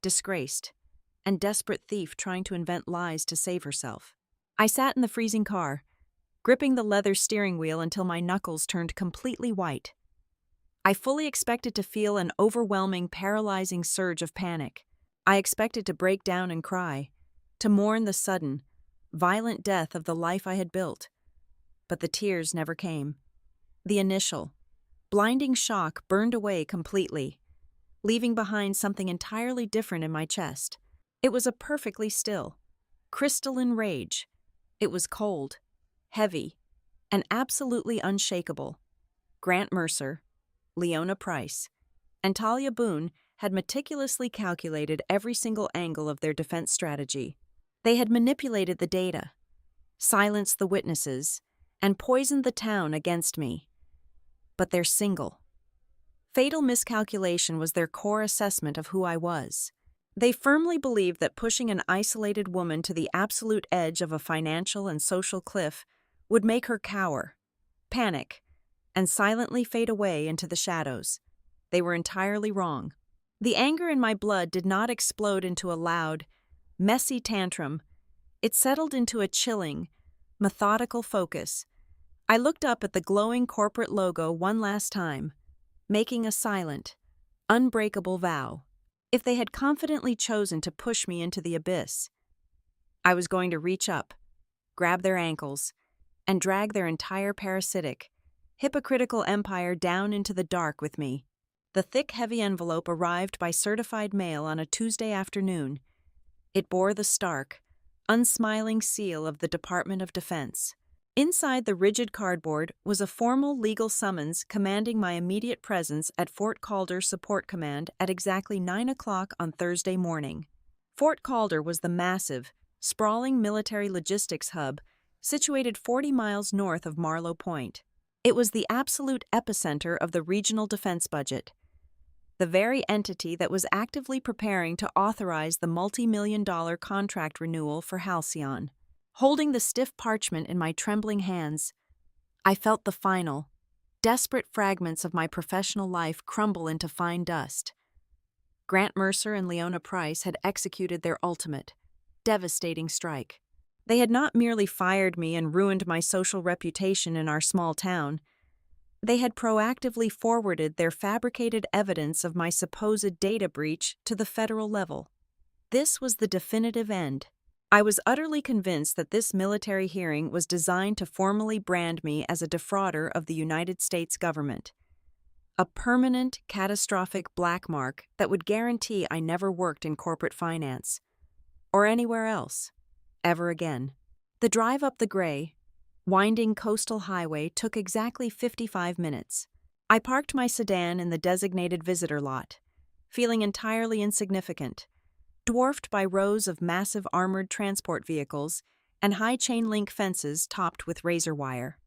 disgraced, and desperate thief trying to invent lies to save herself. I sat in the freezing car, gripping the leather steering wheel until my knuckles turned completely white. I fully expected to feel an overwhelming, paralyzing surge of panic. I expected to break down and cry, to mourn the sudden, violent death of the life I had built. But the tears never came. The initial, blinding shock burned away completely, leaving behind something entirely different in my chest. It was a perfectly still, crystalline rage. It was cold, heavy, and absolutely unshakable. Grant Mercer, Leona Price, and Talia Boone had meticulously calculated every single angle of their defense strategy. They had manipulated the data, silenced the witnesses, and poisoned the town against me. But their single, fatal miscalculation was their core assessment of who I was. They firmly believed that pushing an isolated woman to the absolute edge of a financial and social cliff would make her cower, panic, and silently fade away into the shadows. They were entirely wrong. The anger in my blood did not explode into a loud, messy tantrum. It settled into a chilling, methodical focus. I looked up at the glowing corporate logo one last time, making a silent, unbreakable vow. If they had confidently chosen to push me into the abyss, I was going to reach up, grab their ankles, and drag their entire parasitic, hypocritical empire down into the dark with me. The thick, heavy envelope arrived by certified mail on a Tuesday afternoon. It bore the stark, unsmiling seal of the Department of Defense. Inside the rigid cardboard was a formal legal summons commanding my immediate presence at Fort Calder Support Command at exactly 9 o'clock on Thursday morning. Fort Calder was the massive, sprawling military logistics hub situated 40 miles north of Marlow Point. It was the absolute epicenter of the regional defense budget, the very entity that was actively preparing to authorize the multi-million-dollar contract renewal for Halcyon. Holding the stiff parchment in my trembling hands, I felt the final, desperate fragments of my professional life crumble into fine dust. Grant Mercer and Leona Price had executed their ultimate, devastating strike. They had not merely fired me and ruined my social reputation in our small town. They had proactively forwarded their fabricated evidence of my supposed data breach to the federal level. This was the definitive end. I was utterly convinced that this military hearing was designed to formally brand me as a defrauder of the United States government. A permanent, catastrophic black mark that would guarantee I never worked in corporate finance, or anywhere else, ever again. The drive up the gray, winding coastal highway took exactly 55 minutes. I parked my sedan in the designated visitor lot, feeling entirely insignificant, dwarfed by rows of massive armored transport vehicles and high chain-link fences topped with razor wire.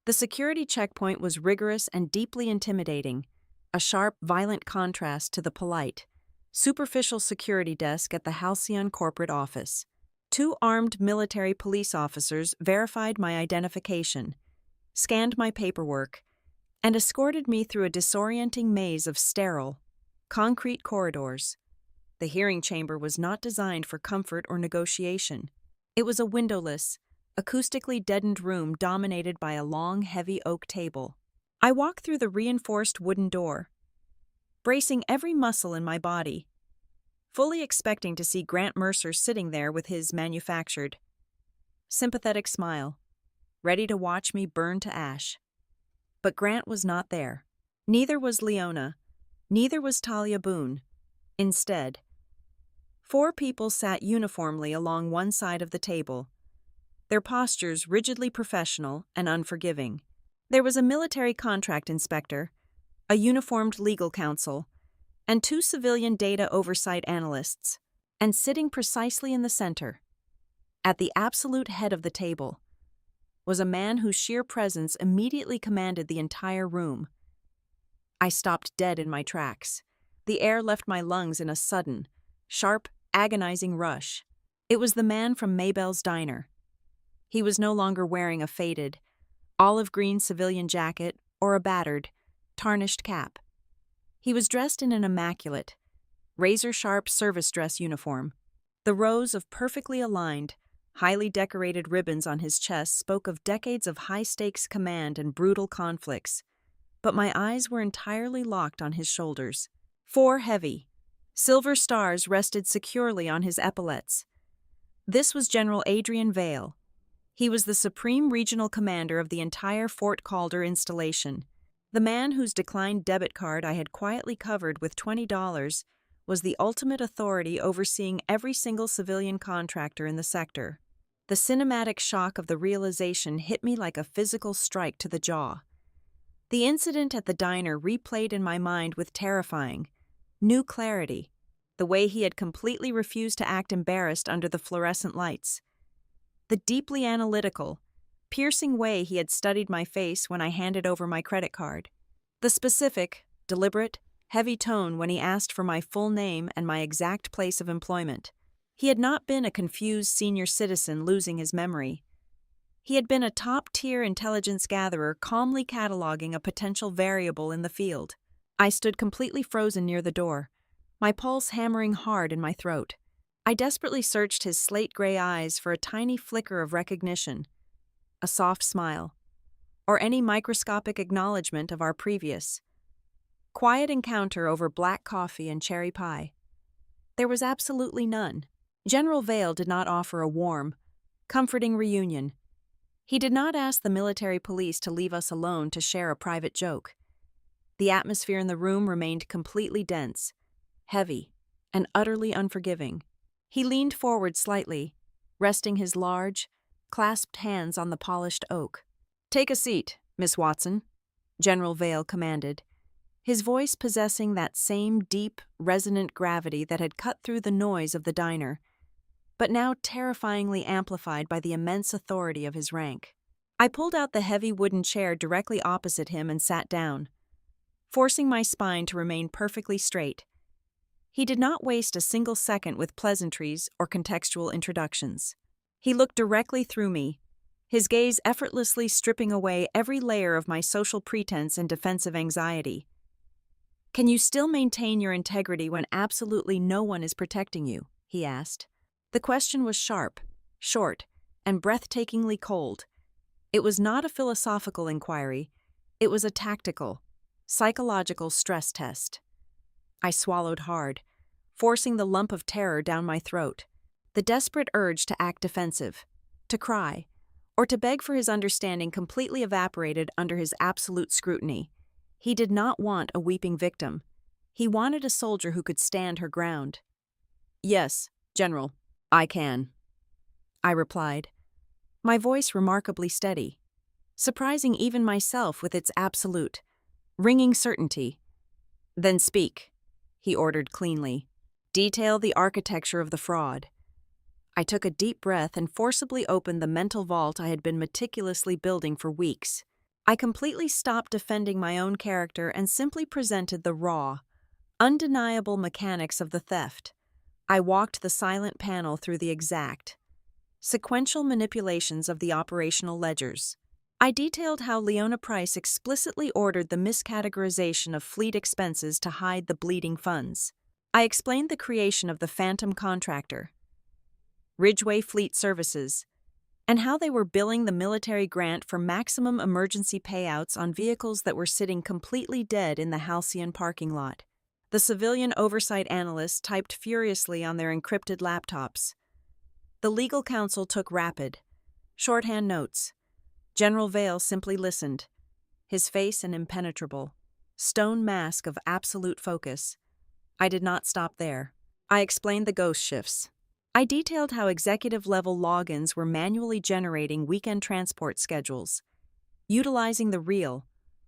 The security checkpoint was rigorous and deeply intimidating, a sharp, violent contrast to the polite, superficial security desk at the Halcyon corporate office. 2 armed military police officers verified my identification, scanned my paperwork, and escorted me through a disorienting maze of sterile, Concrete corridors. The hearing chamber was not designed for comfort or negotiation. It was a windowless, acoustically deadened room dominated by a long, heavy oak table. I walked through the reinforced wooden door, bracing every muscle in my body, fully expecting to see Grant Mercer sitting there with his manufactured, sympathetic smile, ready to watch me burn to ash. But Grant was not there. Neither was Leona. Neither was Talia Boone. Instead, 4 people sat uniformly along one side of the table, their postures rigidly professional and unforgiving. There was a military contract inspector, a uniformed legal counsel, and 2 civilian data oversight analysts, and sitting precisely in the center, at the absolute head of the table, was a man whose sheer presence immediately commanded the entire room. I stopped dead in my tracks. The air left my lungs in a sudden, sharp, agonizing rush. It was the man from Maybell's diner. He was no longer wearing a faded, olive-green civilian jacket or a battered, tarnished cap. He was dressed in an immaculate, razor-sharp service dress uniform. The rows of perfectly aligned, highly decorated ribbons on his chest spoke of decades of high-stakes command and brutal conflicts, but my eyes were entirely locked on his shoulders. 4 heavy, silver stars rested securely on his epaulettes. This was General Adrian Vale. He was the supreme regional commander of the entire Fort Calder installation. The man whose declined debit card I had quietly covered with $20 was the ultimate authority overseeing every single civilian contractor in the sector. The cinematic shock of the realization hit me like a physical strike to the jaw. The incident at the diner replayed in my mind with terrifying, new clarity, the way he had completely refused to act embarrassed under the fluorescent lights. The deeply analytical, piercing way he had studied my face when I handed over my credit card. The specific, deliberate, heavy tone when he asked for my full name and my exact place of employment. He had not been a confused senior citizen losing his memory. He had been a top-tier intelligence gatherer calmly cataloging a potential variable in the field. I stood completely frozen near the door, my pulse hammering hard in my throat. I desperately searched his slate-gray eyes for a tiny flicker of recognition, a soft smile, or any microscopic acknowledgement of our previous, quiet encounter over black coffee and cherry pie. There was absolutely none. General Vale did not offer a warm, comforting reunion. He did not ask the military police to leave us alone to share a private joke. The atmosphere in the room remained completely dense, heavy, and utterly unforgiving. He leaned forward slightly, resting his large, clasped hands on the polished oak. "Take a seat, Miss Watson," General Vale commanded, his voice possessing that same deep, resonant gravity that had cut through the noise of the diner, but now terrifyingly amplified by the immense authority of his rank. I pulled out the heavy wooden chair directly opposite him and sat down, forcing my spine to remain perfectly straight. He did not waste a single second with pleasantries or contextual introductions. He looked directly through me, his gaze effortlessly stripping away every layer of my social pretense and defensive anxiety. "Can you still maintain your integrity when absolutely no one is protecting you?" he asked. The question was sharp, short, and breathtakingly cold. It was not a philosophical inquiry. It was a tactical, psychological stress test. I swallowed hard, forcing the lump of terror down my throat. The desperate urge to act defensive, to cry, or to beg for his understanding completely evaporated under his absolute scrutiny. He did not want a weeping victim. He wanted a soldier who could stand her ground. "Yes, General, I can," I replied, my voice remarkably steady, surprising even myself with its absolute, ringing certainty. "Then speak," he ordered cleanly. "Detail the architecture of the fraud." I took a deep breath and forcibly opened the mental vault I had been meticulously building for weeks. I completely stopped defending my own character and simply presented the raw, undeniable mechanics of the theft. I walked the silent panel through the exact, sequential manipulations of the operational ledgers. I detailed how Leona Price explicitly ordered the miscategorization of fleet expenses to hide the bleeding funds. I explained the creation of the Phantom Contractor, Ridgeway Fleet Services, and how they were billing the military grant for maximum emergency payouts on vehicles that were sitting completely dead in the Halcyon parking lot. The civilian oversight analysts typed furiously on their encrypted laptops. The legal counsel took rapid, shorthand notes. General Vale simply listened, his face an impenetrable, stone mask of absolute focus. I did not stop there. I explained the ghost shifts. I detailed how executive-level logins were manually generating weekend transport schedules, utilizing the real,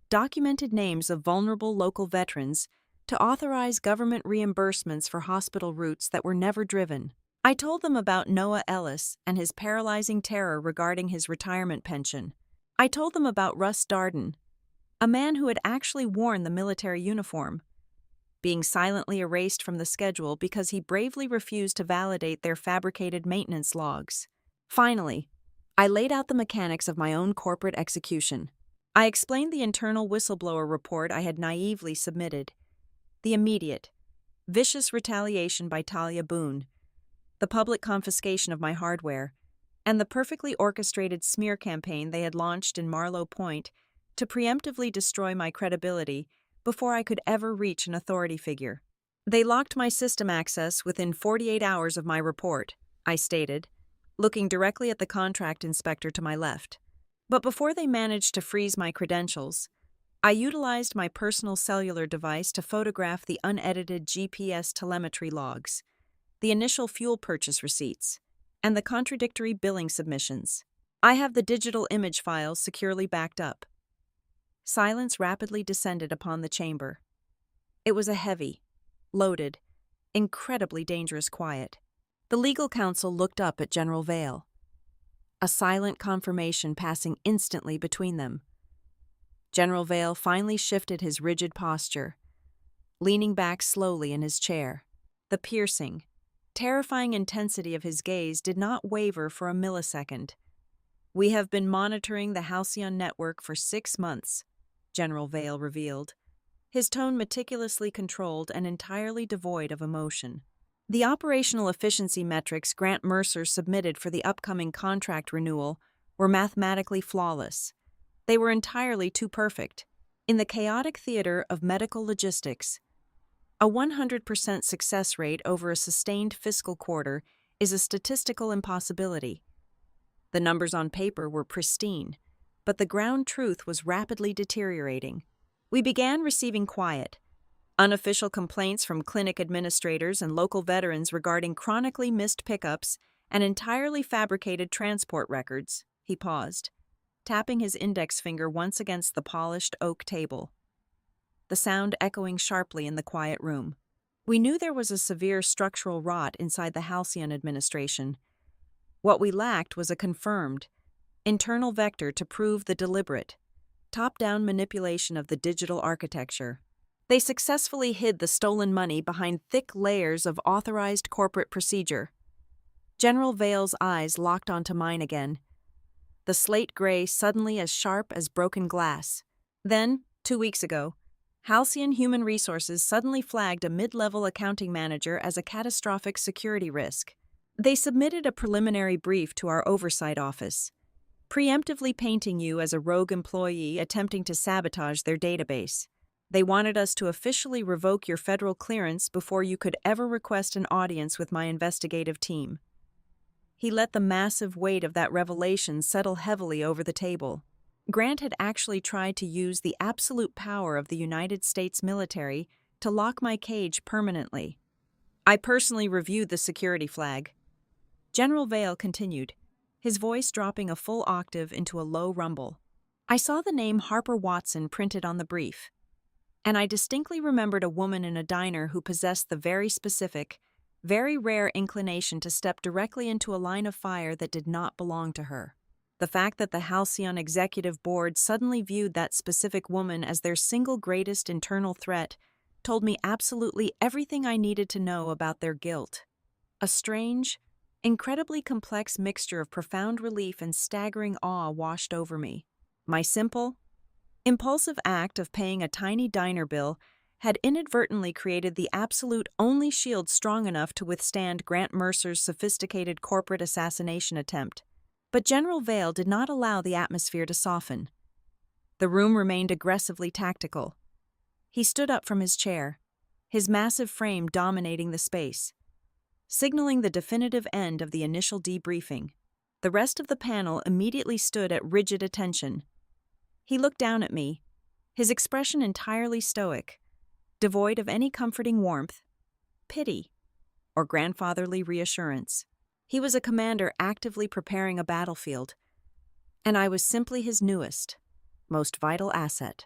documented names of vulnerable local veterans to authorize government reimbursements for hospital routes that were never driven. I told them about Noah Ellis and his paralyzing terror regarding his retirement pension. I told them about Russ Darden, a man who had actually worn the military uniform, being silently erased from the schedule because he bravely refused to validate their fabricated maintenance logs. Finally, I laid out the mechanics of my own corporate execution. I explained the internal whistleblower report I had naively submitted, the immediate, vicious retaliation by Talia Boone, the public confiscation of my hardware, and the perfectly orchestrated smear campaign they had launched in Marlowe Point to preemptively destroy my credibility before I could ever reach an authority figure. They locked my system access within 48 hours of my report, I stated, looking directly at the contract inspector to my left. But before they managed to freeze my credentials, I utilized my personal cellular device to photograph the unedited GPS telemetry logs, the initial fuel purchase receipts, and the contradictory billing submissions. I have the digital image files securely backed up. Silence rapidly descended upon the chamber. It was a heavy, loaded, incredibly dangerous quiet. The legal counsel looked up at General Vale, a silent confirmation passing instantly between them. General Vale finally shifted his rigid posture, leaning back slowly in his chair. The piercing, terrifying intensity of his gaze did not waver for a millisecond. "We have been monitoring the Halcyon network for 6 months," General Vale revealed, his tone meticulously controlled and entirely devoid of emotion. The operational efficiency metrics Grant Mercer submitted for the upcoming contract renewal were mathematically flawless. They were entirely too perfect. In the chaotic theater of medical logistics, a 100% success rate over a sustained fiscal quarter is a statistical impossibility. The numbers on paper were pristine, but the ground truth was rapidly deteriorating. We began receiving quiet, unofficial complaints from clinic administrators and local veterans regarding chronically missed pickups and entirely fabricated transport records. He paused, tapping his index finger once against the polished oak table, the sound echoing sharply in the quiet room. We knew there was a severe structural rot inside the Halcyon administration. What we lacked was a confirmed, internal vector to prove the deliberate, top-down manipulation of the digital architecture. They successfully hid the stolen money behind thick layers of authorized corporate procedure. General Vale's eyes locked onto mine again, the slate gray suddenly as sharp as broken glass. Then, 2 weeks ago, Halcyon Human Resources suddenly flagged a mid-level accounting manager as a catastrophic security risk. They submitted a preliminary brief to our oversight office, preemptively painting you as a rogue employee attempting to sabotage their database. They wanted us to officially revoke your federal clearance before you could ever request an audience with my investigative team. He let the massive weight of that revelation settle heavily over the table. Grant had actually tried to use the absolute power of the United States military to lock my cage permanently. I personally reviewed the security flag. General Vale continued, his voice dropping a full octave into a low rumble. I saw the name Harper Watson printed on the brief, and I distinctly remembered a woman in a diner who possessed the very specific, very rare inclination to step directly into a line of fire that did not belong to her. The fact that the Halcyon Executive Board suddenly viewed that specific woman as their single greatest internal threat told me absolutely everything I needed to know about their guilt. A strange, incredibly complex mixture of profound relief and staggering awe washed over me. My simple, impulsive act of paying a tiny diner bill had inadvertently created the absolute only shield strong enough to withstand Grant Mercer's sophisticated corporate assassination attempt. But General Vale did not allow the atmosphere to soften. The room remained aggressively tactical. He stood up from his chair, his massive frame dominating the space, signaling the definitive end of the initial debriefing. The rest of the panel immediately stood at rigid attention. He looked down at me, his expression entirely stoic, devoid of any comforting warmth, pity, or grandfatherly reassurance. He was a commander actively preparing a battlefield, and I was simply his newest, most vital asset.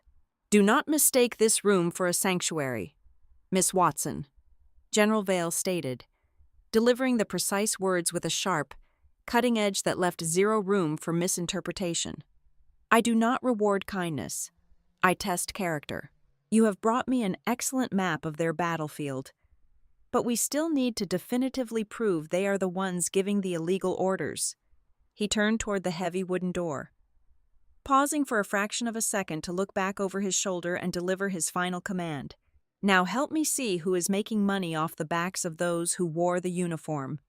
"Do not mistake this room for a sanctuary, Miss Watson," General Vale stated, delivering the precise words with a sharp, cutting edge that left zero room for misinterpretation. "I do not reward kindness. I test character. You have brought me an excellent map of their battlefield, but we still need to definitively prove they are the ones giving the illegal orders." He turned toward the heavy wooden door, pausing for a fraction of a second to look back over his shoulder and deliver his final command. "Now help me see who is making money off the backs of those who wore the uniform."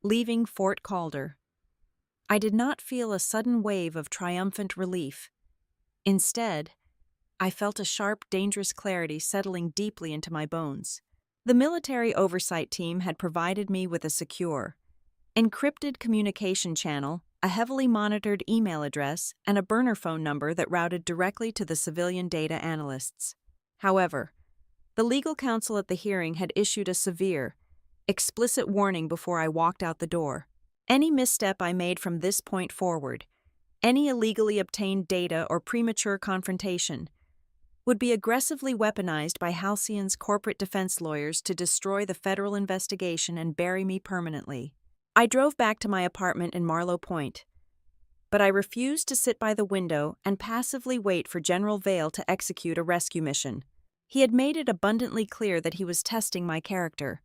Leaving Fort Calder, I did not feel a sudden wave of triumphant relief. Instead, I felt a sharp, dangerous clarity settling deeply into my bones. The military oversight team had provided me with a secure, encrypted communication channel, a heavily monitored email address, and a burner phone number that routed directly to the civilian data analysts. However, the legal counsel at the hearing had issued a severe, explicit warning before I walked out the door. Any misstep I made from this point forward, any illegally obtained data or premature confrontation, would be aggressively weaponized by Halcyon's corporate defense lawyers to destroy the federal investigation and bury me permanently. I drove back to my apartment in Marlow Point, but I refused to sit by the window and passively wait for General Vale to execute a rescue mission. He had made it abundantly clear that he was testing my character,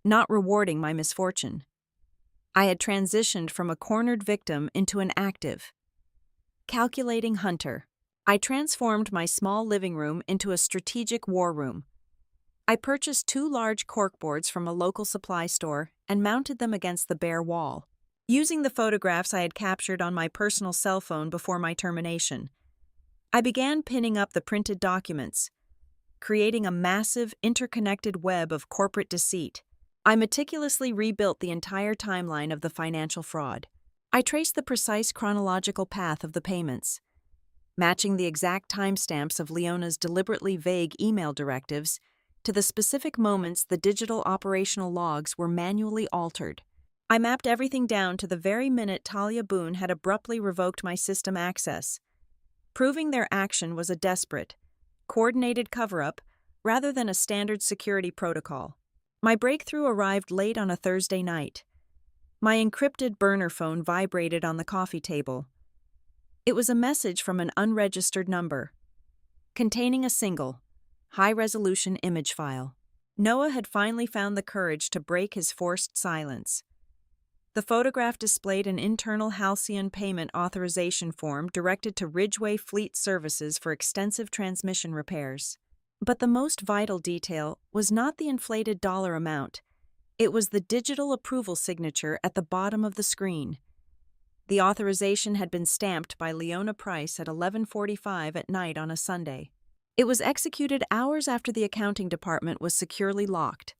not rewarding my misfortune. I had transitioned from a cornered victim into an active, calculating hunter. I transformed my small living room into a strategic war room. I purchased 2 large corkboards from a local supply store and mounted them against the bare wall, using the photographs I had captured on my personal cell phone before my termination. I began pinning up the printed documents, creating a massive, interconnected web of corporate deceit. I meticulously rebuilt the entire timeline of the financial fraud. I traced the precise chronological path of the payments, matching the exact timestamps of Leona's deliberately vague email directives to the specific moments the digital operational logs were manually altered. I mapped everything down to the very minute Talia Boone had abruptly revoked my system access, proving their action was a desperate, coordinated cover-up rather than a standard security protocol. My breakthrough arrived late on a Thursday night. My encrypted burner phone vibrated on the coffee table. It was a message from an unregistered number, containing a single, high-resolution image file. Noah had finally found the courage to break his forced silence. The photograph displayed an internal Halcyon payment authorization form directed to Ridgeway Fleet Services for extensive transmission repairs. But the most vital detail was not the inflated dollar amount. It was the digital approval signature at the bottom of the screen. The authorization had been stamped by Leona Price at 11:45 at night on a Sunday. It was executed hours after the accounting department was securely locked,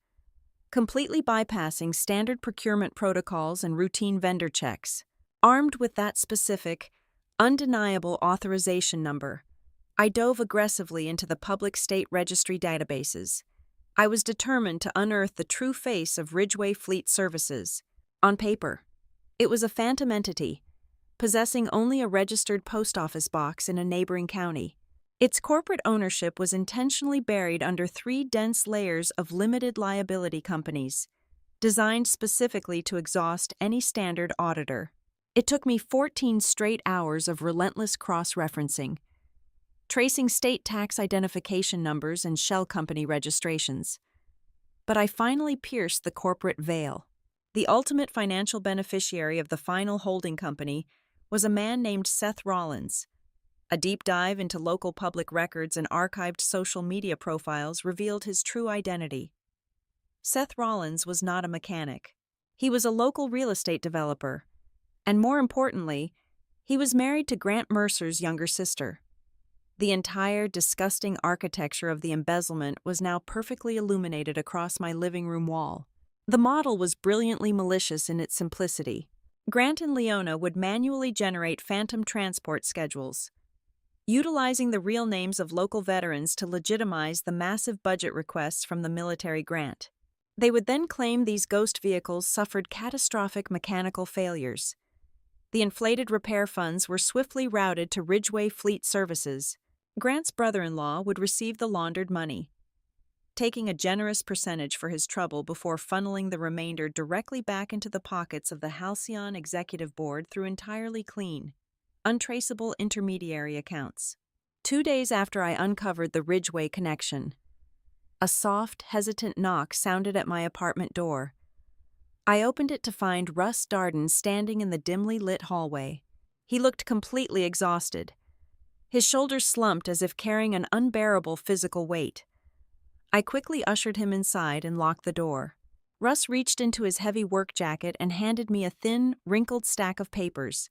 completely bypassing standard procurement protocols and routine vendor checks. Armed with that specific, undeniable authorization number, I dove aggressively into the public state registry databases. I was determined to unearth the true face of Ridgeway Fleet Services. On paper, it was a phantom entity, possessing only a registered post office box in a neighboring county. Its corporate ownership was intentionally buried under 3 dense layers of limited liability companies, designed specifically to exhaust any standard auditor. It took me 14 straight hours of relentless cross-referencing, tracing state tax identification numbers and shell company registrations. But I finally pierced the corporate veil. The ultimate financial beneficiary of the final holding company was a man named Seth Rollins. A deep dive into local public records and archived social media profiles revealed his true identity. Seth Rollins was not a mechanic. He was a local real estate developer. And more importantly, he was married to Grant Mercer's younger sister. The entire disgusting architecture of the embezzlement was now perfectly illuminated across my living room wall. The model was brilliantly malicious in its simplicity. Grant and Leona would manually generate phantom transport schedules, utilizing the real names of local veterans to legitimize the massive budget requests from the military grant. They would then claim these ghost vehicles suffered catastrophic mechanical failures. The inflated repair funds were swiftly routed to Ridgeway Fleet Services. Grant's brother-in-law would receive the laundered money, taking a generous percentage for his trouble before funneling the remainder directly back into the pockets of the Halcyon Executive Board through entirely clean, untraceable intermediary accounts. 2 days after I uncovered the Ridgeway connection, a soft, hesitant knock sounded at my apartment door. I opened it to find Russ Darden standing in the dimly lit hallway. He looked completely exhausted. His shoulders slumped as if carrying an unbearable physical weight. I quickly ushered him inside and locked the door. Russ reached into his heavy work jacket and handed me a thin, wrinkled stack of papers.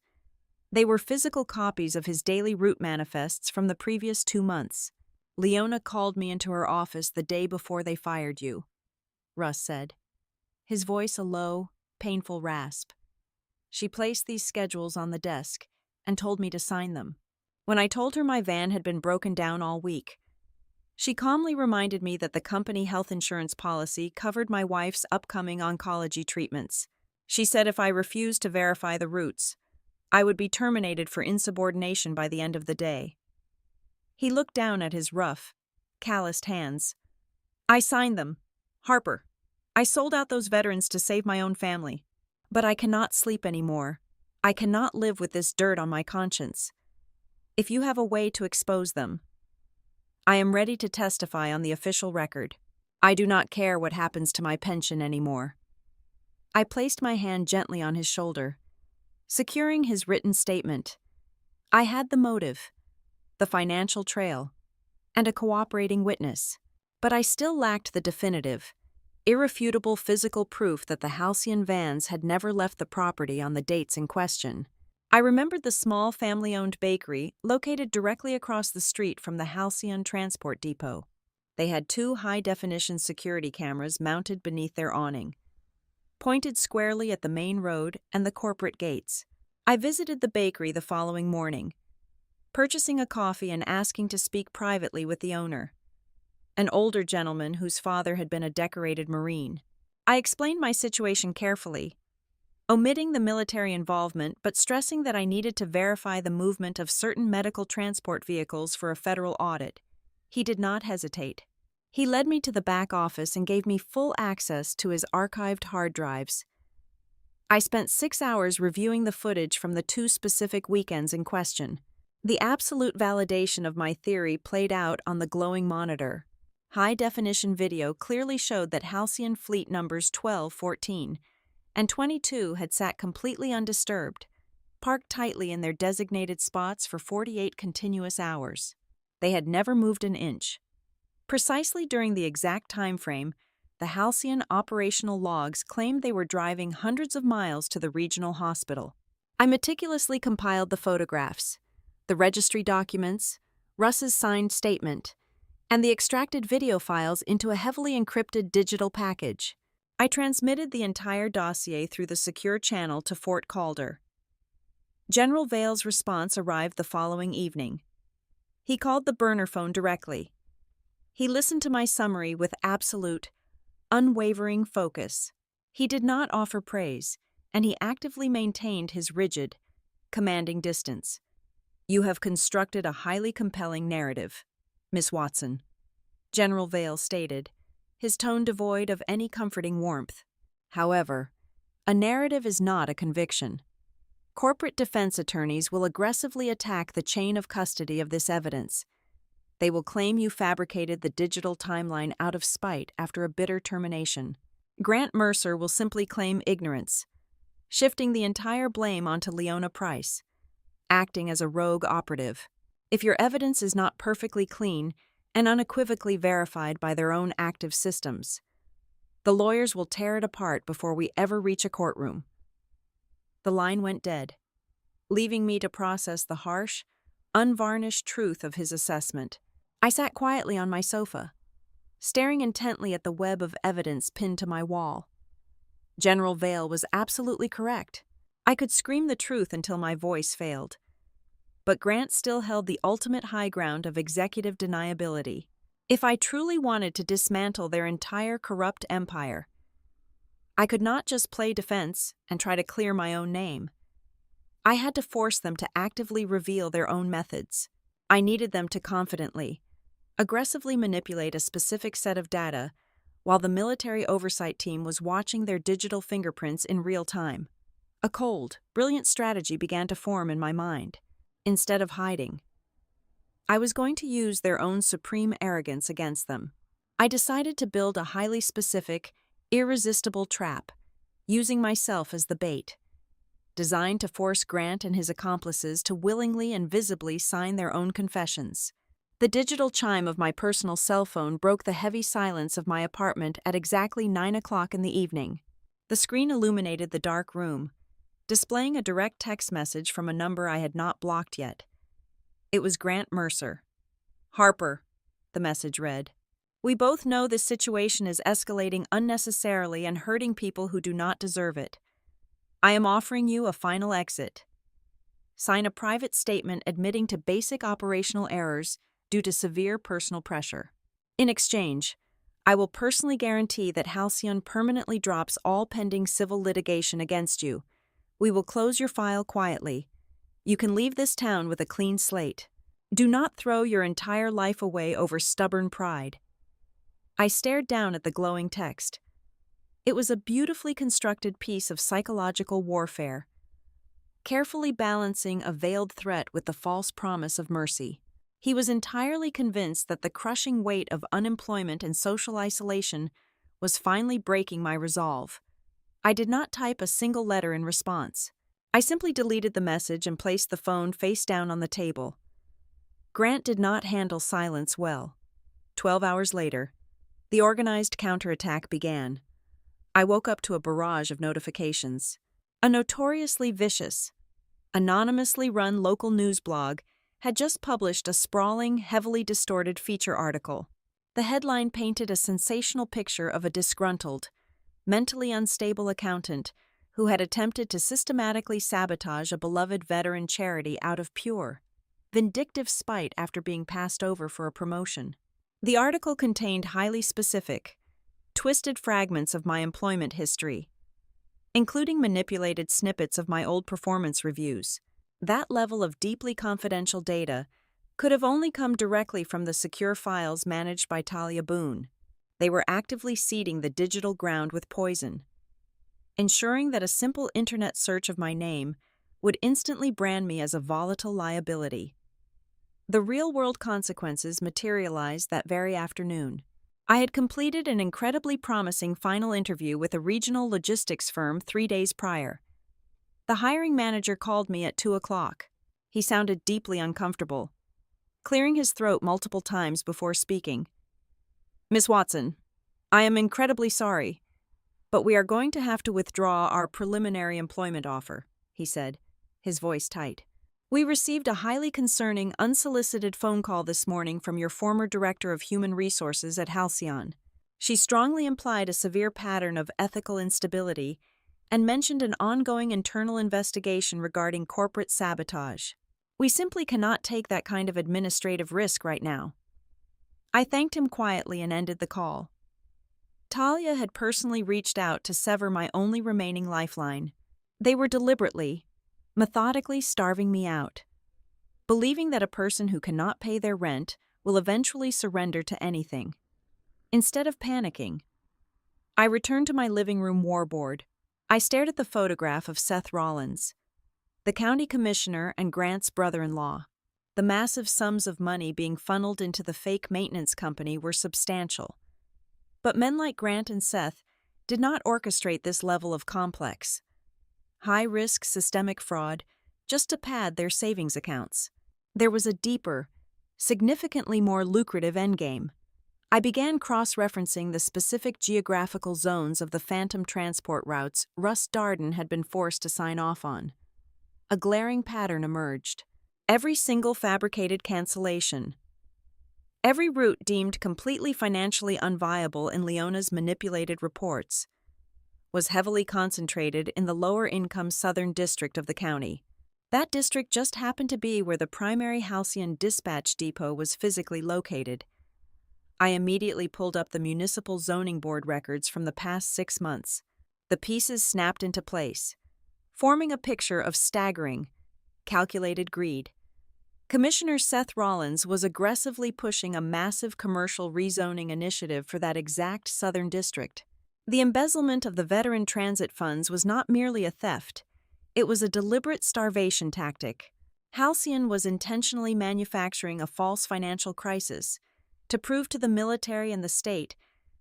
They were physical copies of his daily route manifests from the previous 2 months. "Leona called me into her office the day before they fired you," Russ said, his voice a low, painful rasp. "She placed these schedules on the desk and told me to sign them. When I told her my van had been broken down all week, she calmly reminded me that the company health insurance policy covered my wife's upcoming oncology treatments. She said if I refused to verify the routes, I would be terminated for insubordination by the end of the day." He looked down at his rough, calloused hands. "I signed them. Harper, I sold out those veterans to save my own family. But I cannot sleep anymore. I cannot live with this dirt on my conscience. If you have a way to expose them, I am ready to testify on the official record. I do not care what happens to my pension anymore." I placed my hand gently on his shoulder, securing his written statement. I had the motive, the financial trail, and a cooperating witness, but I still lacked the definitive, irrefutable physical proof that the Halcyon vans had never left the property on the dates in question. I remembered the small family-owned bakery located directly across the street from the Halcyon Transport Depot. They had 2 high-definition security cameras mounted beneath their awning, pointed squarely at the main road and the corporate gates. I visited the bakery the following morning, purchasing a coffee and asking to speak privately with the owner, an older gentleman whose father had been a decorated Marine. I explained my situation carefully, omitting the military involvement but stressing that I needed to verify the movement of certain medical transport vehicles for a federal audit. He did not hesitate. He led me to the back office and gave me full access to his archived hard drives. I spent 6 hours reviewing the footage from the 2 specific weekends in question. The absolute validation of my theory played out on the glowing monitor. High-definition video clearly showed that Halcyon fleet numbers 12, 14, and 22 had sat completely undisturbed, parked tightly in their designated spots for 48 continuous hours. They had never moved an inch. Precisely during the exact time frame, the Halcyon operational logs claimed they were driving hundreds of miles to the regional hospital. I meticulously compiled the photographs, the registry documents, Russ's signed statement, and the extracted video files into a heavily encrypted digital package. I transmitted the entire dossier through the secure channel to Fort Calder. General Vale's response arrived the following evening. He called the burner phone directly. He listened to my summary with absolute, unwavering focus. He did not offer praise, and he actively maintained his rigid, commanding distance. "You have constructed a highly compelling narrative, Miss Watson," General Vale stated, his tone devoid of any comforting warmth. "However, a narrative is not a conviction. Corporate defense attorneys will aggressively attack the chain of custody of this evidence. They will claim you fabricated the digital timeline out of spite after a bitter termination. Grant Mercer will simply claim ignorance, shifting the entire blame onto Leona Price, acting as a rogue operative. If your evidence is not perfectly clean and unequivocally verified by their own active systems, the lawyers will tear it apart before we ever reach a courtroom. The line went dead, leaving me to process the harsh, unvarnished truth of his assessment. I sat quietly on my sofa, staring intently at the web of evidence pinned to my wall. General Vale was absolutely correct. I could scream the truth until my voice failed. But Grant still held the ultimate high ground of executive deniability. If I truly wanted to dismantle their entire corrupt empire, I could not just play defense and try to clear my own name. I had to force them to actively reveal their own methods. I needed them to confidently, aggressively manipulate a specific set of data while the military oversight team was watching their digital fingerprints in real time. A cold, brilliant strategy began to form in my mind. Instead of hiding, I was going to use their own supreme arrogance against them. I decided to build a highly specific, irresistible trap, using myself as the bait, designed to force Grant and his accomplices to willingly and visibly sign their own confessions. The digital chime of my personal cell phone broke the heavy silence of my apartment at exactly 9 o'clock in the evening. The screen illuminated the dark room, displaying a direct text message from a number I had not blocked yet. It was Grant Mercer. "Harper," the message read. "We both know this situation is escalating unnecessarily and hurting people who do not deserve it. I am offering you a final exit. Sign a private statement admitting to basic operational errors due to severe personal pressure. In exchange, I will personally guarantee that Halcyon permanently drops all pending civil litigation against you. We will close your file quietly. You can leave this town with a clean slate. Do not throw your entire life away over stubborn pride." I stared down at the glowing text. It was a beautifully constructed piece of psychological warfare, carefully balancing a veiled threat with the false promise of mercy. He was entirely convinced that the crushing weight of unemployment and social isolation was finally breaking my resolve. I did not type a single letter in response. I simply deleted the message and placed the phone face down on the table. Grant did not handle silence well. 12 hours later, the organized counterattack began. I woke up to a barrage of notifications. A notoriously vicious, anonymously run local news blog had just published a sprawling, heavily distorted feature article. The headline painted a sensational picture of a disgruntled, mentally unstable accountant who had attempted to systematically sabotage a beloved veteran charity out of pure, vindictive spite after being passed over for a promotion. The article contained highly specific, twisted fragments of my employment history, including manipulated snippets of my old performance reviews. That level of deeply confidential data could have only come directly from the secure files managed by Talia Boone. They were actively seeding the digital ground with poison, ensuring that a simple internet search of my name would instantly brand me as a volatile liability. The real-world consequences materialized that very afternoon. I had completed an incredibly promising final interview with a regional logistics firm 3 days prior. The hiring manager called me at 2 o'clock. He sounded deeply uncomfortable, clearing his throat multiple times before speaking. "Miss Watson, I am incredibly sorry, but we are going to have to withdraw our preliminary employment offer," he said, his voice tight. "We received a highly concerning, unsolicited phone call this morning from your former Director of Human Resources at Halcyon. She strongly implied a severe pattern of ethical instability and mentioned an ongoing internal investigation regarding corporate sabotage. We simply cannot take that kind of administrative risk right now." I thanked him quietly and ended the call. Talia had personally reached out to sever my only remaining lifeline. They were deliberately, methodically starving me out, believing that a person who cannot pay their rent will eventually surrender to anything. Instead of panicking, I returned to my living room warboard. I stared at the photograph of Seth Rollins, the county commissioner and Grant's brother-in-law. The massive sums of money being funneled into the fake maintenance company were substantial. But men like Grant and Seth did not orchestrate this level of complex, high-risk systemic fraud just to pad their savings accounts. There was a deeper, significantly more lucrative endgame. I began cross-referencing the specific geographical zones of the phantom transport routes Russ Darden had been forced to sign off on. A glaring pattern emerged. Every single fabricated cancellation, every route deemed completely financially unviable in Leona's manipulated reports, was heavily concentrated in the lower-income southern district of the county. That district just happened to be where the primary Halcyon dispatch depot was physically located. I immediately pulled up the municipal zoning board records from the past 6 months. The pieces snapped into place, forming a picture of staggering, calculated greed. Commissioner Seth Rollins was aggressively pushing a massive commercial rezoning initiative for that exact southern district. The embezzlement of the veteran transit funds was not merely a theft, it was a deliberate starvation tactic. Halcyon was intentionally manufacturing a false financial crisis to prove to the military and the state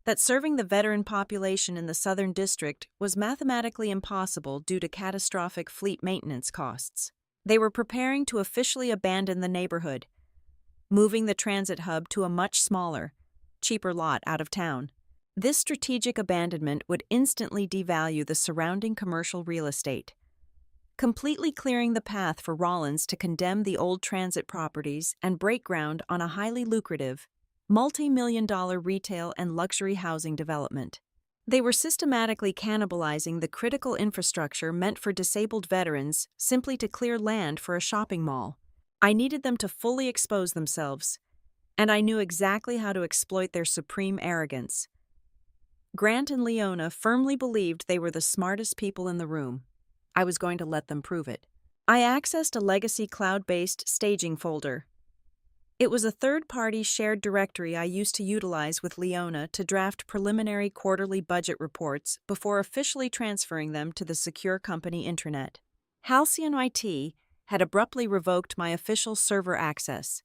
that serving the veteran population in the southern district was mathematically impossible due to catastrophic fleet maintenance costs. They were preparing to officially abandon the neighborhood, moving the transit hub to a much smaller, cheaper lot out of town. This strategic abandonment would instantly devalue the surrounding commercial real estate, completely clearing the path for Rollins to condemn the old transit properties and break ground on a highly lucrative, multi-million-dollar retail and luxury housing development. They were systematically cannibalizing the critical infrastructure meant for disabled veterans simply to clear land for a shopping mall. I needed them to fully expose themselves, and I knew exactly how to exploit their supreme arrogance. Grant and Leona firmly believed they were the smartest people in the room. I was going to let them prove it. I accessed a legacy cloud-based staging folder. It was a third-party shared directory I used to utilize with Leona to draft preliminary quarterly budget reports before officially transferring them to the secure company intranet. Halcyon IT had abruptly revoked my official server access,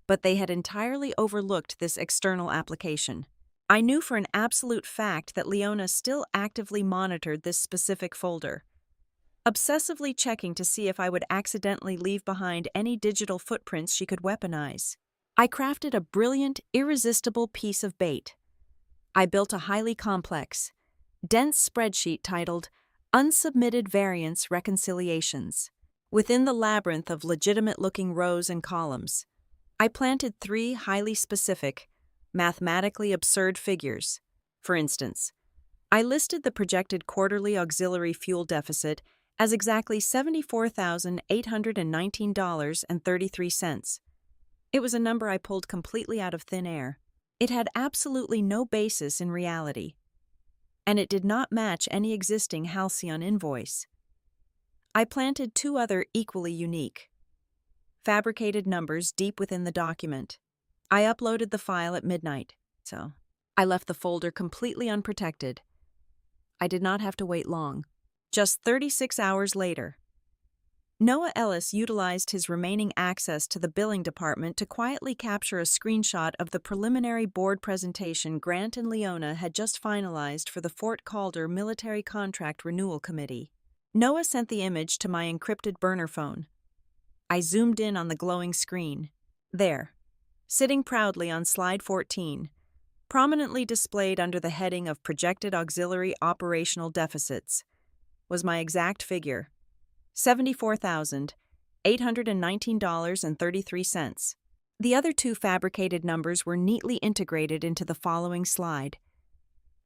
but they had entirely overlooked this external application. I knew for an absolute fact that Leona still actively monitored this specific folder, obsessively checking to see if I would accidentally leave behind any digital footprints she could weaponize. I crafted a brilliant, irresistible piece of bait. I built a highly complex, dense spreadsheet titled Unsubmitted Variance Reconciliations. Within the labyrinth of legitimate-looking rows and columns, I planted 3 highly specific, mathematically absurd figures. For instance, I listed the projected quarterly auxiliary fuel deficit as exactly $74,819.33. It was a number I pulled completely out of thin air. It had absolutely no basis in reality, and it did not match any existing Halcyon invoice. I planted 2 other equally unique, fabricated numbers deep within the document. I uploaded the file at midnight, so I left the folder completely unprotected. I did not have to wait long. Just 36 hours later, Noah Ellis utilized his remaining access to the billing department to quietly capture a screenshot of the preliminary board presentation Grant and Leona had just finalized for the Fort Calder Military Contract Renewal Committee. Noah sent the image to my encrypted burner phone. I zoomed in on the glowing screen. There, sitting proudly on slide 14, prominently displayed under the heading of Projected Auxiliary Operational Deficits, was my exact figure, $74,819.33. The other 2 fabricated numbers were neatly integrated into the following slide.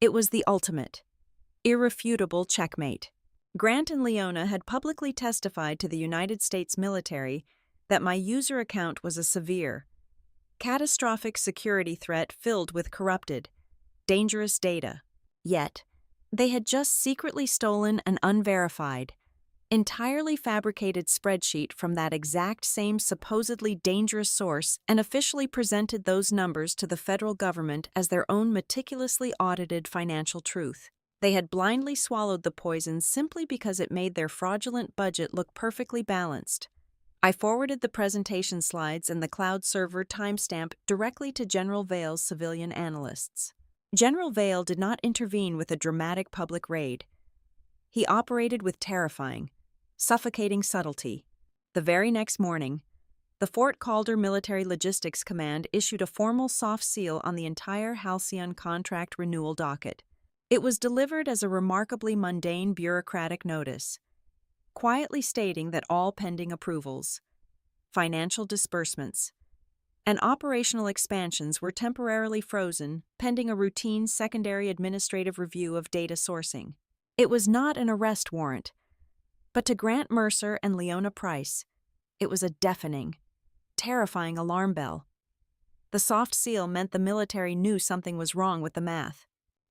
It was the ultimate, irrefutable checkmate. Grant and Leona had publicly testified to the United States military that my user account was a severe, catastrophic security threat filled with corrupted, dangerous data. Yet, they had just secretly stolen an unverified, entirely fabricated spreadsheet from that exact same supposedly dangerous source and officially presented those numbers to the federal government as their own meticulously audited financial truth. They had blindly swallowed the poison simply because it made their fraudulent budget look perfectly balanced. I forwarded the presentation slides and the cloud server timestamp directly to General Vale's civilian analysts. General Vale did not intervene with a dramatic public raid. He operated with terrifying, suffocating subtlety. The very next morning, the Fort Calder Military Logistics Command issued a formal soft seal on the entire Halcyon contract renewal docket. It was delivered as a remarkably mundane bureaucratic notice, quietly stating that all pending approvals, financial disbursements, and operational expansions were temporarily frozen pending a routine secondary administrative review of data sourcing. It was not an arrest warrant, but to Grant Mercer and Leona Price, it was a deafening, terrifying alarm bell. The soft seal meant the military knew something was wrong with the math.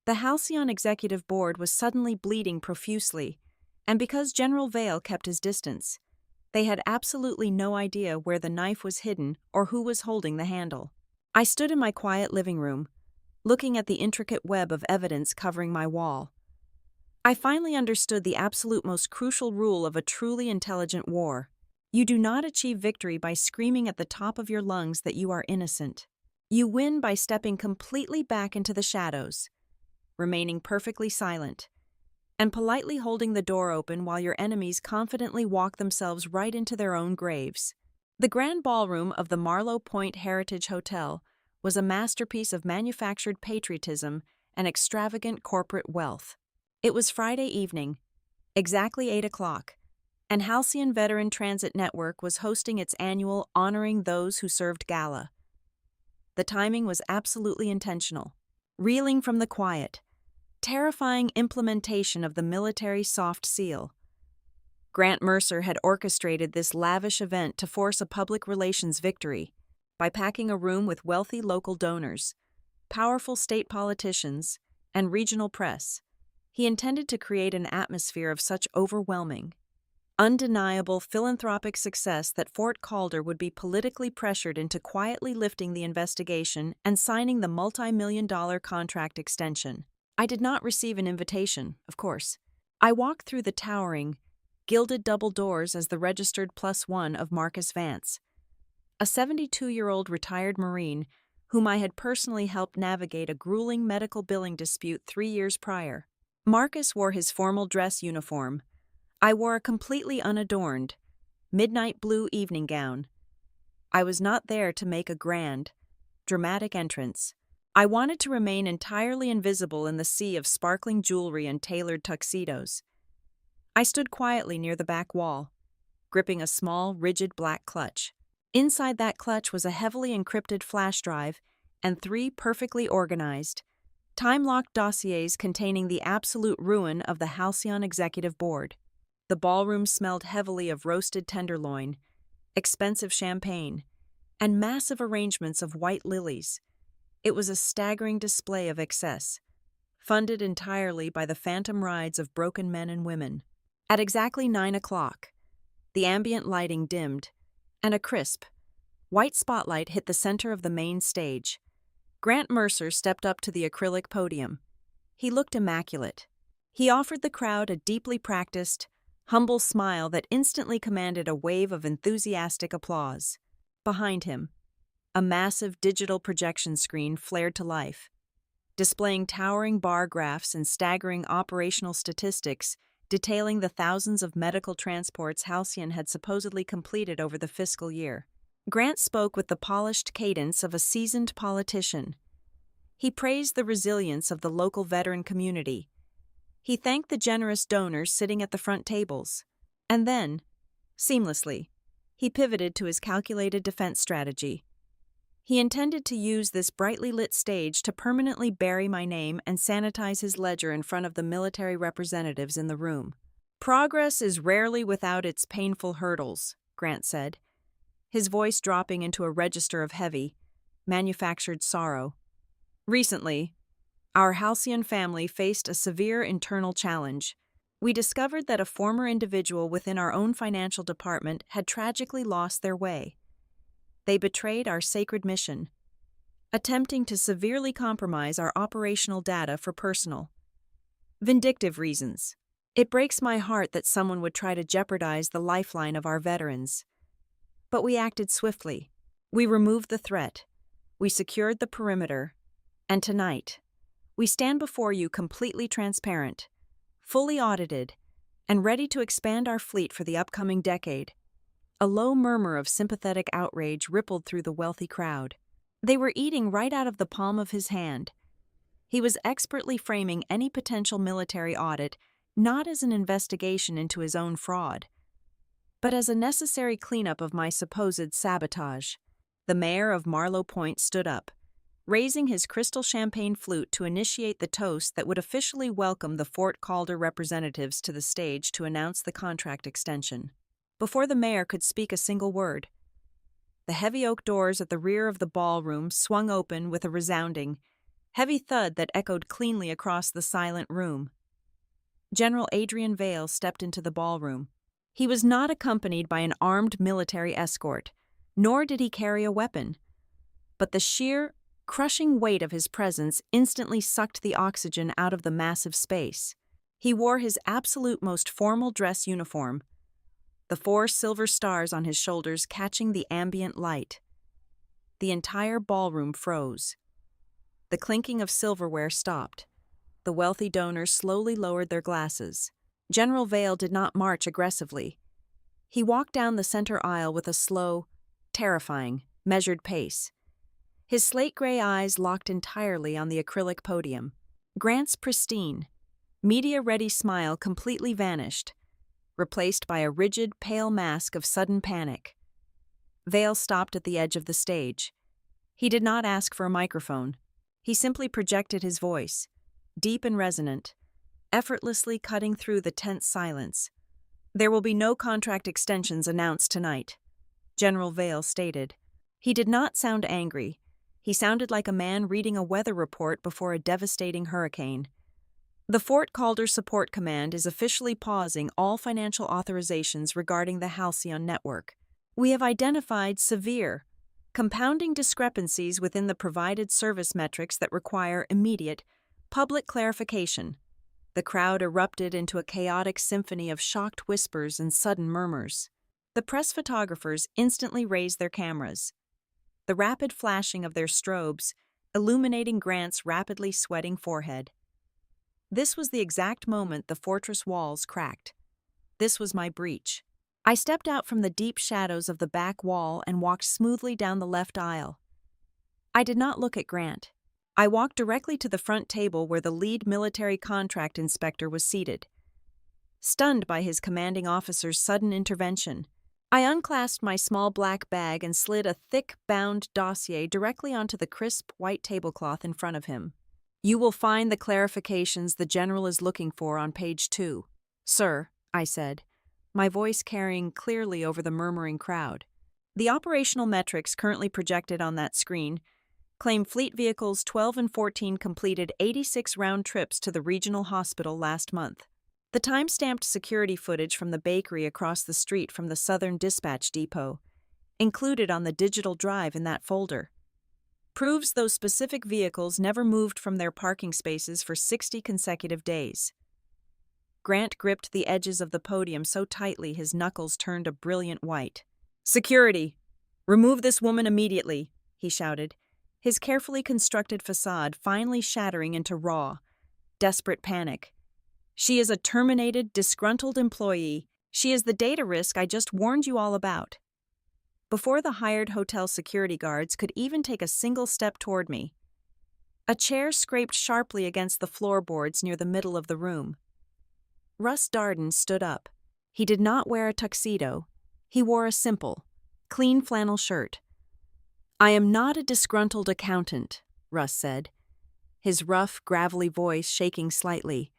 The Halcyon Executive Board was suddenly bleeding profusely, and because General Vale kept his distance, they had absolutely no idea where the knife was hidden or who was holding the handle. I stood in my quiet living room, looking at the intricate web of evidence covering my wall. I finally understood the absolute most crucial rule of a truly intelligent war. You do not achieve victory by screaming at the top of your lungs that you are innocent. You win by stepping completely back into the shadows, remaining perfectly silent, and politely holding the door open while your enemies confidently walk themselves right into their own graves. The grand ballroom of the Marlowe Point Heritage Hotel was a masterpiece of manufactured patriotism and extravagant corporate wealth. It was Friday evening, exactly 8 o'clock, and Halcyon Veteran Transit Network was hosting its annual Honoring Those Who Served Gala. The timing was absolutely intentional. Reeling from the quiet, terrifying implementation of the military soft seal, Grant Mercer had orchestrated this lavish event to force a public relations victory by packing a room with wealthy local donors, powerful state politicians, and regional press. He intended to create an atmosphere of such overwhelming, undeniable philanthropic success that Fort Calder would be politically pressured into quietly lifting the investigation and signing the multi-million-dollar contract extension. I did not receive an invitation, of course. I walked through the towering, gilded double doors as the registered +1 of Marcus Vance, a 72-year-old retired Marine whom I had personally helped navigate a grueling medical billing dispute 3 years prior. Marcus wore his formal dress uniform. I wore a completely unadorned, midnight blue evening gown. I was not there to make a grand, dramatic entrance. I wanted to remain entirely invisible in the sea of sparkling jewelry and tailored tuxedos. I stood quietly near the back wall, gripping a small, rigid black clutch. Inside that clutch was a heavily encrypted flash drive and 3 perfectly organized, time-locked dossiers containing the absolute ruin of the Halcyon Executive Board. The ballroom smelled heavily of roasted tenderloin, expensive champagne, and massive arrangements of white lilies. It was a staggering display of excess, funded entirely by the phantom rides of broken men and women. At exactly 9 o'clock, the ambient lighting dimmed, and a crisp, white spotlight hit the center of the main stage. Grant Mercer stepped up to the acrylic podium. He looked immaculate. He offered the crowd a deeply practiced, humble smile that instantly commanded a wave of enthusiastic applause. Behind him, a massive digital projection screen flared to life, displaying towering bar graphs and staggering operational statistics detailing the thousands of medical transports Halcyon had supposedly completed over the fiscal year. Grant spoke with the polished cadence of a seasoned politician. He praised the resilience of the local veteran community. He thanked the generous donors sitting at the front tables. And then, seamlessly, he pivoted to his calculated defense strategy. He intended to use this brightly lit stage to permanently bury my name and sanitize his ledger in front of the military representatives in the room. "Progress is rarely without its painful hurdles," Grant said, his voice dropping into a register of heavy, manufactured sorrow. "Recently, our Halcyon family faced a severe internal challenge. We discovered that a former individual within our own financial department had tragically lost their way. They betrayed our sacred mission, attempting to severely compromise our operational data for personal, vindictive reasons. It breaks my heart that someone would try to jeopardize the lifeline of our veterans. But we acted swiftly. We removed the threat. We secured the perimeter. And tonight, we stand before you completely transparent, fully audited, and ready to expand our fleet for the upcoming decade. A low murmur of sympathetic outrage rippled through the wealthy crowd. They were eating right out of the palm of his hand. He was expertly framing any potential military audit not as an investigation into his own fraud, but as a necessary cleanup of my supposed sabotage. The mayor of Marlow Point stood up, raising his crystal champagne flute to initiate the toast that would officially welcome the Fort Calder representatives to the stage to announce the contract extension. Before the mayor could speak a single word, the heavy oak doors at the rear of the ballroom swung open with a resounding, heavy thud that echoed cleanly across the silent room. General Adrian Vale stepped into the ballroom. He was not accompanied by an armed military escort, nor did he carry a weapon. But the sheer, crushing weight of his presence instantly sucked the oxygen out of the massive space. He wore his absolute most formal dress uniform, the 4 silver stars on his shoulders catching the ambient light. The entire ballroom froze. The clinking of silverware stopped. The wealthy donors slowly lowered their glasses. General Vale did not march aggressively. He walked down the center aisle with a slow, terrifying, measured pace. His slate-gray eyes locked entirely on the acrylic podium. Grant's pristine, media-ready smile completely vanished, replaced by a rigid, pale mask of sudden panic. Vale stopped at the edge of the stage. He did not ask for a microphone. He simply projected his voice, deep and resonant, effortlessly cutting through the tense silence. "There will be no contract extensions announced tonight," General Vale stated. He did not sound angry. He sounded like a man reading a weather report before a devastating hurricane. "The Fort Calder Support Command is officially pausing all financial authorizations regarding the Halcyon network. We have identified severe, compounding discrepancies within the provided service metrics that require immediate, public clarification." The crowd erupted into a chaotic symphony of shocked whispers and sudden murmurs. The press photographers instantly raised their cameras, the rapid flashing of their strobes illuminating Grant's rapidly sweating forehead. This was the exact moment the fortress walls cracked. This was my breach. I stepped out from the deep shadows of the back wall and walked smoothly down the left aisle. I did not look at Grant. I walked directly to the front table where the lead military contract inspector was seated. Stunned by his commanding officer's sudden intervention, I unclasped my small black bag and slid a thick, bound dossier directly onto the crisp, white tablecloth in front of him. "You will find the clarifications the general is looking for on page 2. Sir," I said, my voice carrying clearly over the murmuring crowd. "The operational metrics currently projected on that screen claim Fleet Vehicles 12 and 14 completed 86 round trips to the regional hospital last month. The time-stamped security footage from the bakery across the street from the Southern Dispatch Depot, included on the digital drive in that folder, proves those specific vehicles never moved from their parking spaces for 60 consecutive days." Grant gripped the edges of the podium so tightly his knuckles turned a brilliant white. "Security! Remove this woman immediately," he shouted, his carefully constructed facade finally shattering into raw, desperate panic. "She is a terminated, disgruntled employee. She is the data risk I just warned you all about." Before the hired hotel security guards could even take a single step toward me, a chair scraped sharply against the floorboards near the middle of the room. Russ Darden stood up. He did not wear a tuxedo. He wore a simple, clean flannel shirt. "I am not a disgruntled accountant," Russ said, his rough, gravelly voice shaking slightly,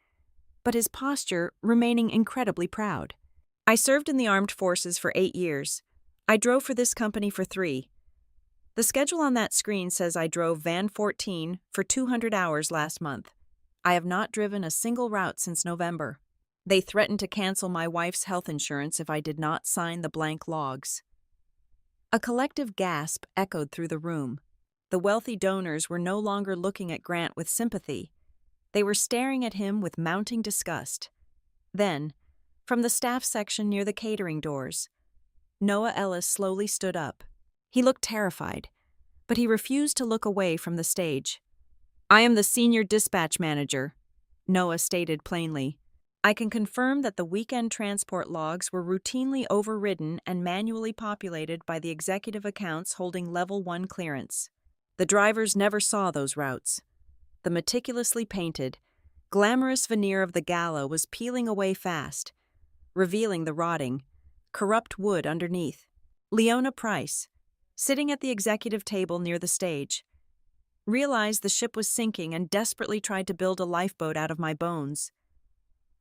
but his posture remaining incredibly proud. "I served in the armed forces for 8 years. I drove for this company for 3. The schedule on that screen says I drove Van 14 for 200 hours last month. I have not driven a single route since November. They threatened to cancel my wife's health insurance if I did not sign the blank logs." A collective gasp echoed through the room. The wealthy donors were no longer looking at Grant with sympathy. They were staring at him with mounting disgust. Then, from the staff section near the catering doors, Noah Ellis slowly stood up. He looked terrified, but he refused to look away from the stage. "I am the senior dispatch manager," Noah stated plainly. I can confirm that the weekend transport logs were routinely overridden and manually populated by the executive accounts holding Level 1 clearance. The drivers never saw those routes. The meticulously painted, glamorous veneer of the gala was peeling away fast, revealing the rotting, corrupt wood underneath. Leona Price, sitting at the executive table near the stage, realized the ship was sinking and desperately tried to build a lifeboat out of my bones.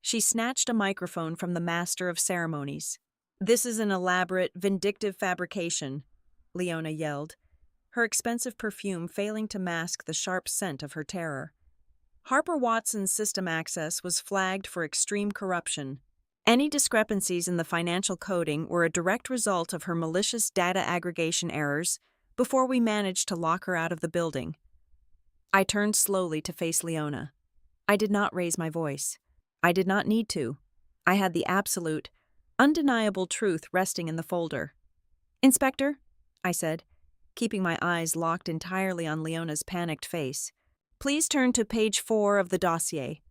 She snatched a microphone from the master of ceremonies. "This is an elaborate, vindictive fabrication," Leona yelled, her expensive perfume failing to mask the sharp scent of her terror. Harper Watson's system access was flagged for extreme corruption. Any discrepancies in the financial coding were a direct result of her malicious data aggregation errors before we managed to lock her out of the building. I turned slowly to face Leona. I did not raise my voice. I did not need to. I had the absolute, undeniable truth resting in the folder. "Inspector," I said, keeping my eyes locked entirely on Leona's panicked face, "please turn to page 4 of the dossier."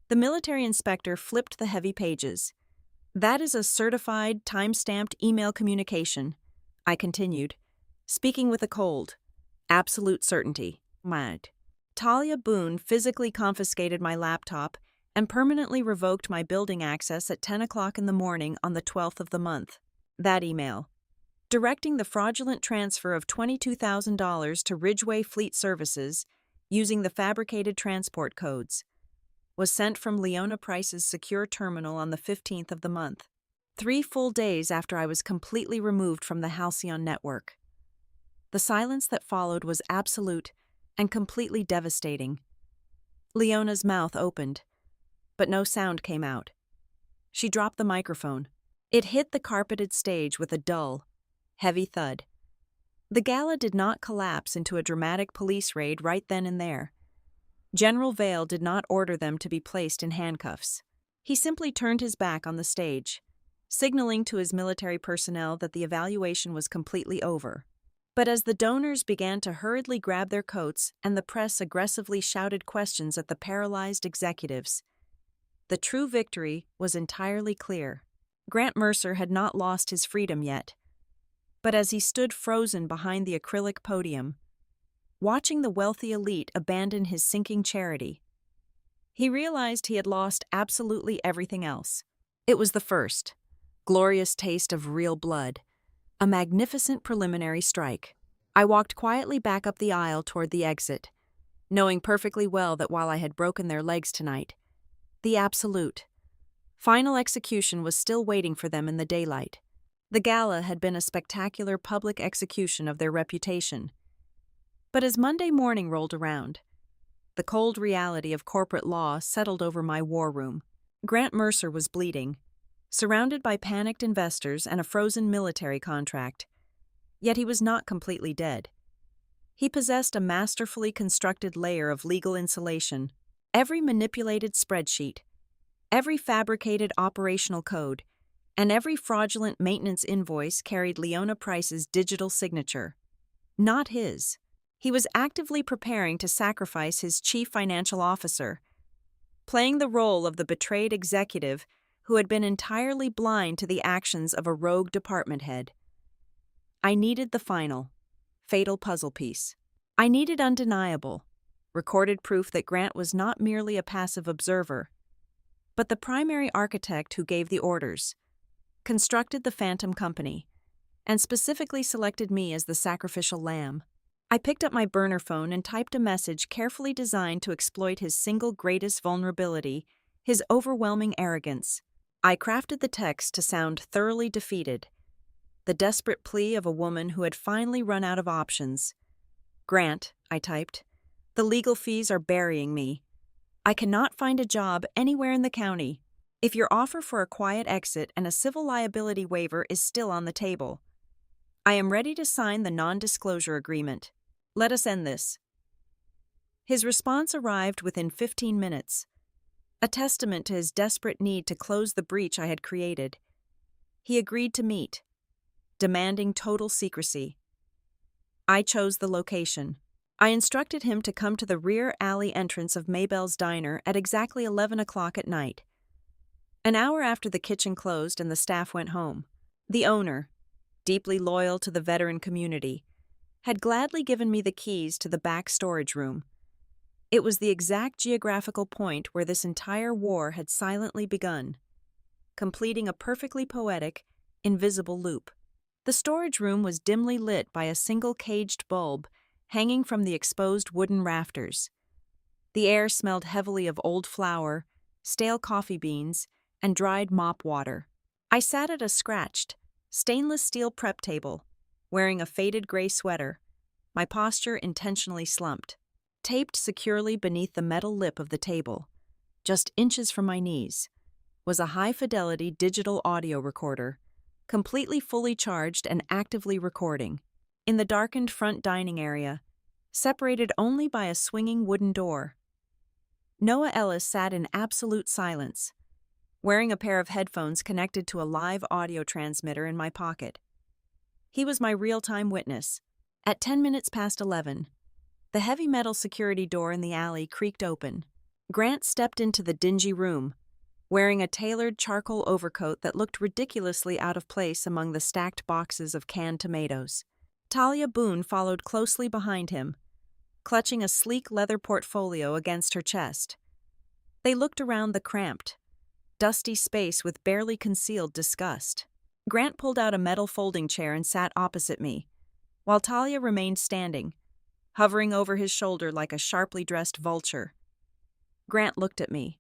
The military inspector flipped the heavy pages. "That is a certified, time-stamped email communication," I continued, speaking with a cold, absolute certainty. Mad. Talia Boone physically confiscated my laptop and permanently revoked my building access at 10 o'clock in the morning on the 12th of the month. That email, directing the fraudulent transfer of $22,000 to Ridgeway Fleet Services using the fabricated transport codes, was sent from Leona Price's secure terminal on the 15th of the month, 3 full days after I was completely removed from the Halcyon network. The silence that followed was absolute and completely devastating. Leona's mouth opened, but no sound came out. She dropped the microphone. It hit the carpeted stage with a dull, heavy thud. The gala did not collapse into a dramatic police raid right then and there. General Vale did not order them to be placed in handcuffs. He simply turned his back on the stage, signaling to his military personnel that the evaluation was completely over. But as the donors began to hurriedly grab their coats and the press aggressively shouted questions at the paralyzed executives, the true victory was entirely clear. Grant Mercer had not lost his freedom yet. But as he stood frozen behind the acrylic podium, watching the wealthy elite abandon his sinking charity, he realized he had lost absolutely everything else. It was the first, glorious taste of real blood, a magnificent preliminary strike. I walked quietly back up the aisle toward the exit, knowing perfectly well that while I had broken their legs tonight, the absolute, final execution was still waiting for them in the daylight. The gala had been a spectacular public execution of their reputation. But as Monday morning rolled around, the cold reality of corporate law settled over my war room. Grant Mercer was bleeding, surrounded by panicked investors and a frozen military contract. Yet he was not completely dead. He possessed a masterfully constructed layer of legal insulation. Every manipulated spreadsheet, every fabricated operational code, and every fraudulent maintenance invoice carried Leona Price's digital signature. Not his. He was actively preparing to sacrifice his chief financial officer, playing the role of the betrayed executive who had been entirely blind to the actions of a rogue department head. I needed the final, fatal puzzle piece. I needed undeniable, recorded proof that Grant was not merely a passive observer, but the primary architect who gave the orders, constructed the Phantom Company, and specifically selected me as the sacrificial lamb. I picked up my burner phone and typed a message carefully designed to exploit his single greatest vulnerability, his overwhelming arrogance. I crafted the text to sound thoroughly defeated, the desperate plea of a woman who had finally run out of options. "Grant," I typed, "the legal fees are burying me. I cannot find a job anywhere in the county. If your offer for a quiet exit and a civil liability waiver is still on the table, I am ready to sign the non-disclosure agreement. Let us end this." His response arrived within 15 minutes, a testament to his desperate need to close the breach I had created. He agreed to meet, demanding total secrecy. I chose the location. I instructed him to come to the rear alley entrance of Maybell's Diner at exactly 11 o'clock at night. An hour after the kitchen closed and the staff went home, the owner, deeply loyal to the veteran community, had gladly given me the keys to the back storage room. It was the exact geographical point where this entire war had silently begun, completing a perfectly poetic, invisible loop. The storage room was dimly lit by a single caged bulb hanging from the exposed wooden rafters. The air smelled heavily of old flour, stale coffee beans, and dried mop water. I sat at a scratched, stainless steel prep table, wearing a faded gray sweater, my posture intentionally slumped. Taped securely beneath the metal lip of the table, just inches from my knees, was a high-fidelity digital audio recorder, completely fully charged and actively recording. In the darkened front dining area, separated only by a swinging wooden door, Noah Ellis sat in absolute silence, wearing a pair of headphones connected to a live audio transmitter in my pocket. He was my real-time witness. At 10 minutes past 11, the heavy metal security door in the alley creaked open. Grant stepped into the dingy room, wearing a tailored charcoal overcoat that looked ridiculously out of place among the stacked boxes of canned tomatoes. Talia Boone followed closely behind him, clutching a sleek leather portfolio against her chest. They looked around the cramped, dusty space with barely concealed disgust. Grant pulled out a metal folding chair and sat opposite me, while Talia remained standing, hovering over his shoulder like a sharply dressed vulture. Grant looked at me,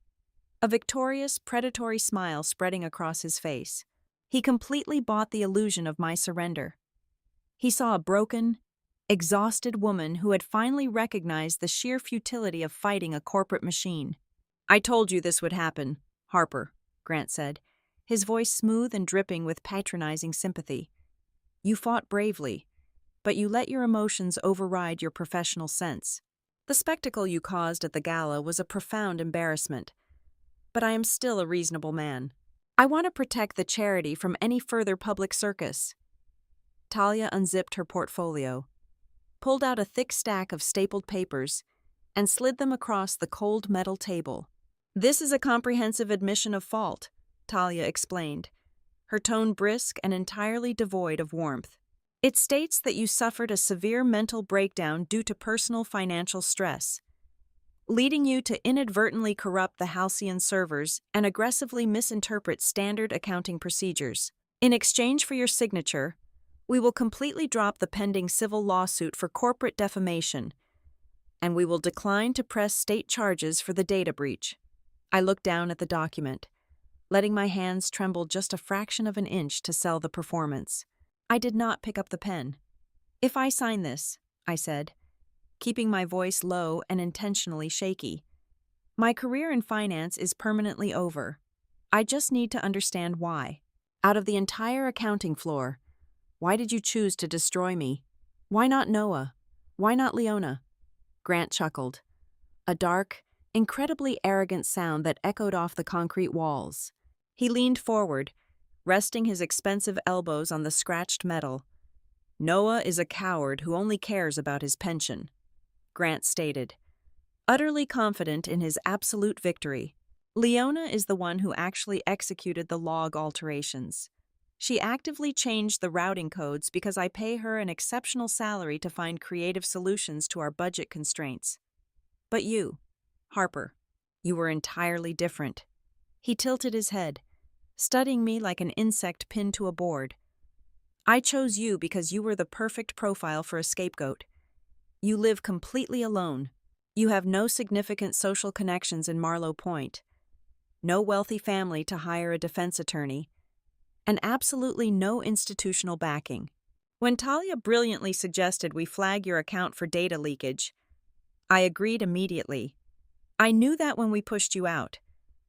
a victorious, predatory smile spreading across his face. He completely bought the illusion of my surrender. He saw a broken, exhausted woman who had finally recognized the sheer futility of fighting a corporate machine. "I told you this would happen, Harper," Grant said, his voice smooth and dripping with patronizing sympathy. "You fought bravely, but you let your emotions override your professional sense. The spectacle you caused at the gala was a profound embarrassment, but I am still a reasonable man. I want to protect the charity from any further public circus." Talia unzipped her portfolio, pulled out a thick stack of stapled papers, and slid them across the cold metal table. "This is a comprehensive admission of fault," Talia explained, her tone brisk and entirely devoid of warmth. "It states that you suffered a severe mental breakdown due to personal financial stress, leading you to inadvertently corrupt the Halcyon servers and aggressively misinterpret standard accounting procedures. In exchange for your signature, we will completely drop the pending civil lawsuit for corporate defamation, and we will decline to press state charges for the data breach." I looked down at the document, letting my hands tremble just a fraction of an inch to sell the performance. I did not pick up the pen. "If I sign this," I said, keeping my voice low and intentionally shaky, "my career in finance is permanently over. I just need to understand why. Out of the entire accounting floor, why did you choose to destroy me? Why not Noah? Why not Leona?" Grant chuckled, a dark, incredibly arrogant sound that echoed off the concrete walls. He leaned forward, resting his expensive elbows on the scratched metal. "Noah is a coward who only cares about his pension," Grant stated, utterly confident in his absolute victory. "Leona is the one who actually executed the log alterations. She actively changed the routing codes because I pay her an exceptional salary to find creative solutions to our budget constraints. But you, Harper, you were entirely different." He tilted his head, studying me like an insect pinned to a board. "I chose you because you were the perfect profile for a scapegoat. You live completely alone. You have no significant social connections in Marlowe Point, no wealthy family to hire a defense attorney, and absolutely no institutional backing. When Talia brilliantly suggested we flag your account for data leakage, I agreed immediately. I knew that when we pushed you out,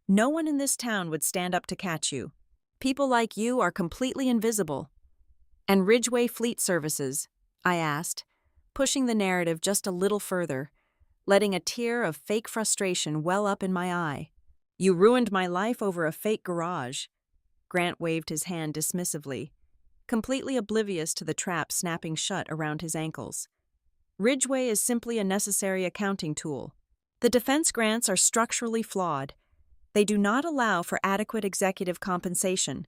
no one in this town would stand up to catch you. People like you are completely invisible." "And Ridgeway Fleet Services?" I asked, pushing the narrative just a little further, letting a tear of fake frustration well up in my eye. "You ruined my life over a fake garage." Grant waved his hand dismissively, completely oblivious to the trap snapping shut around his ankles. "Ridgeway is simply a necessary accounting tool. The defense grants are structurally flawed, They do not allow for adequate executive compensation.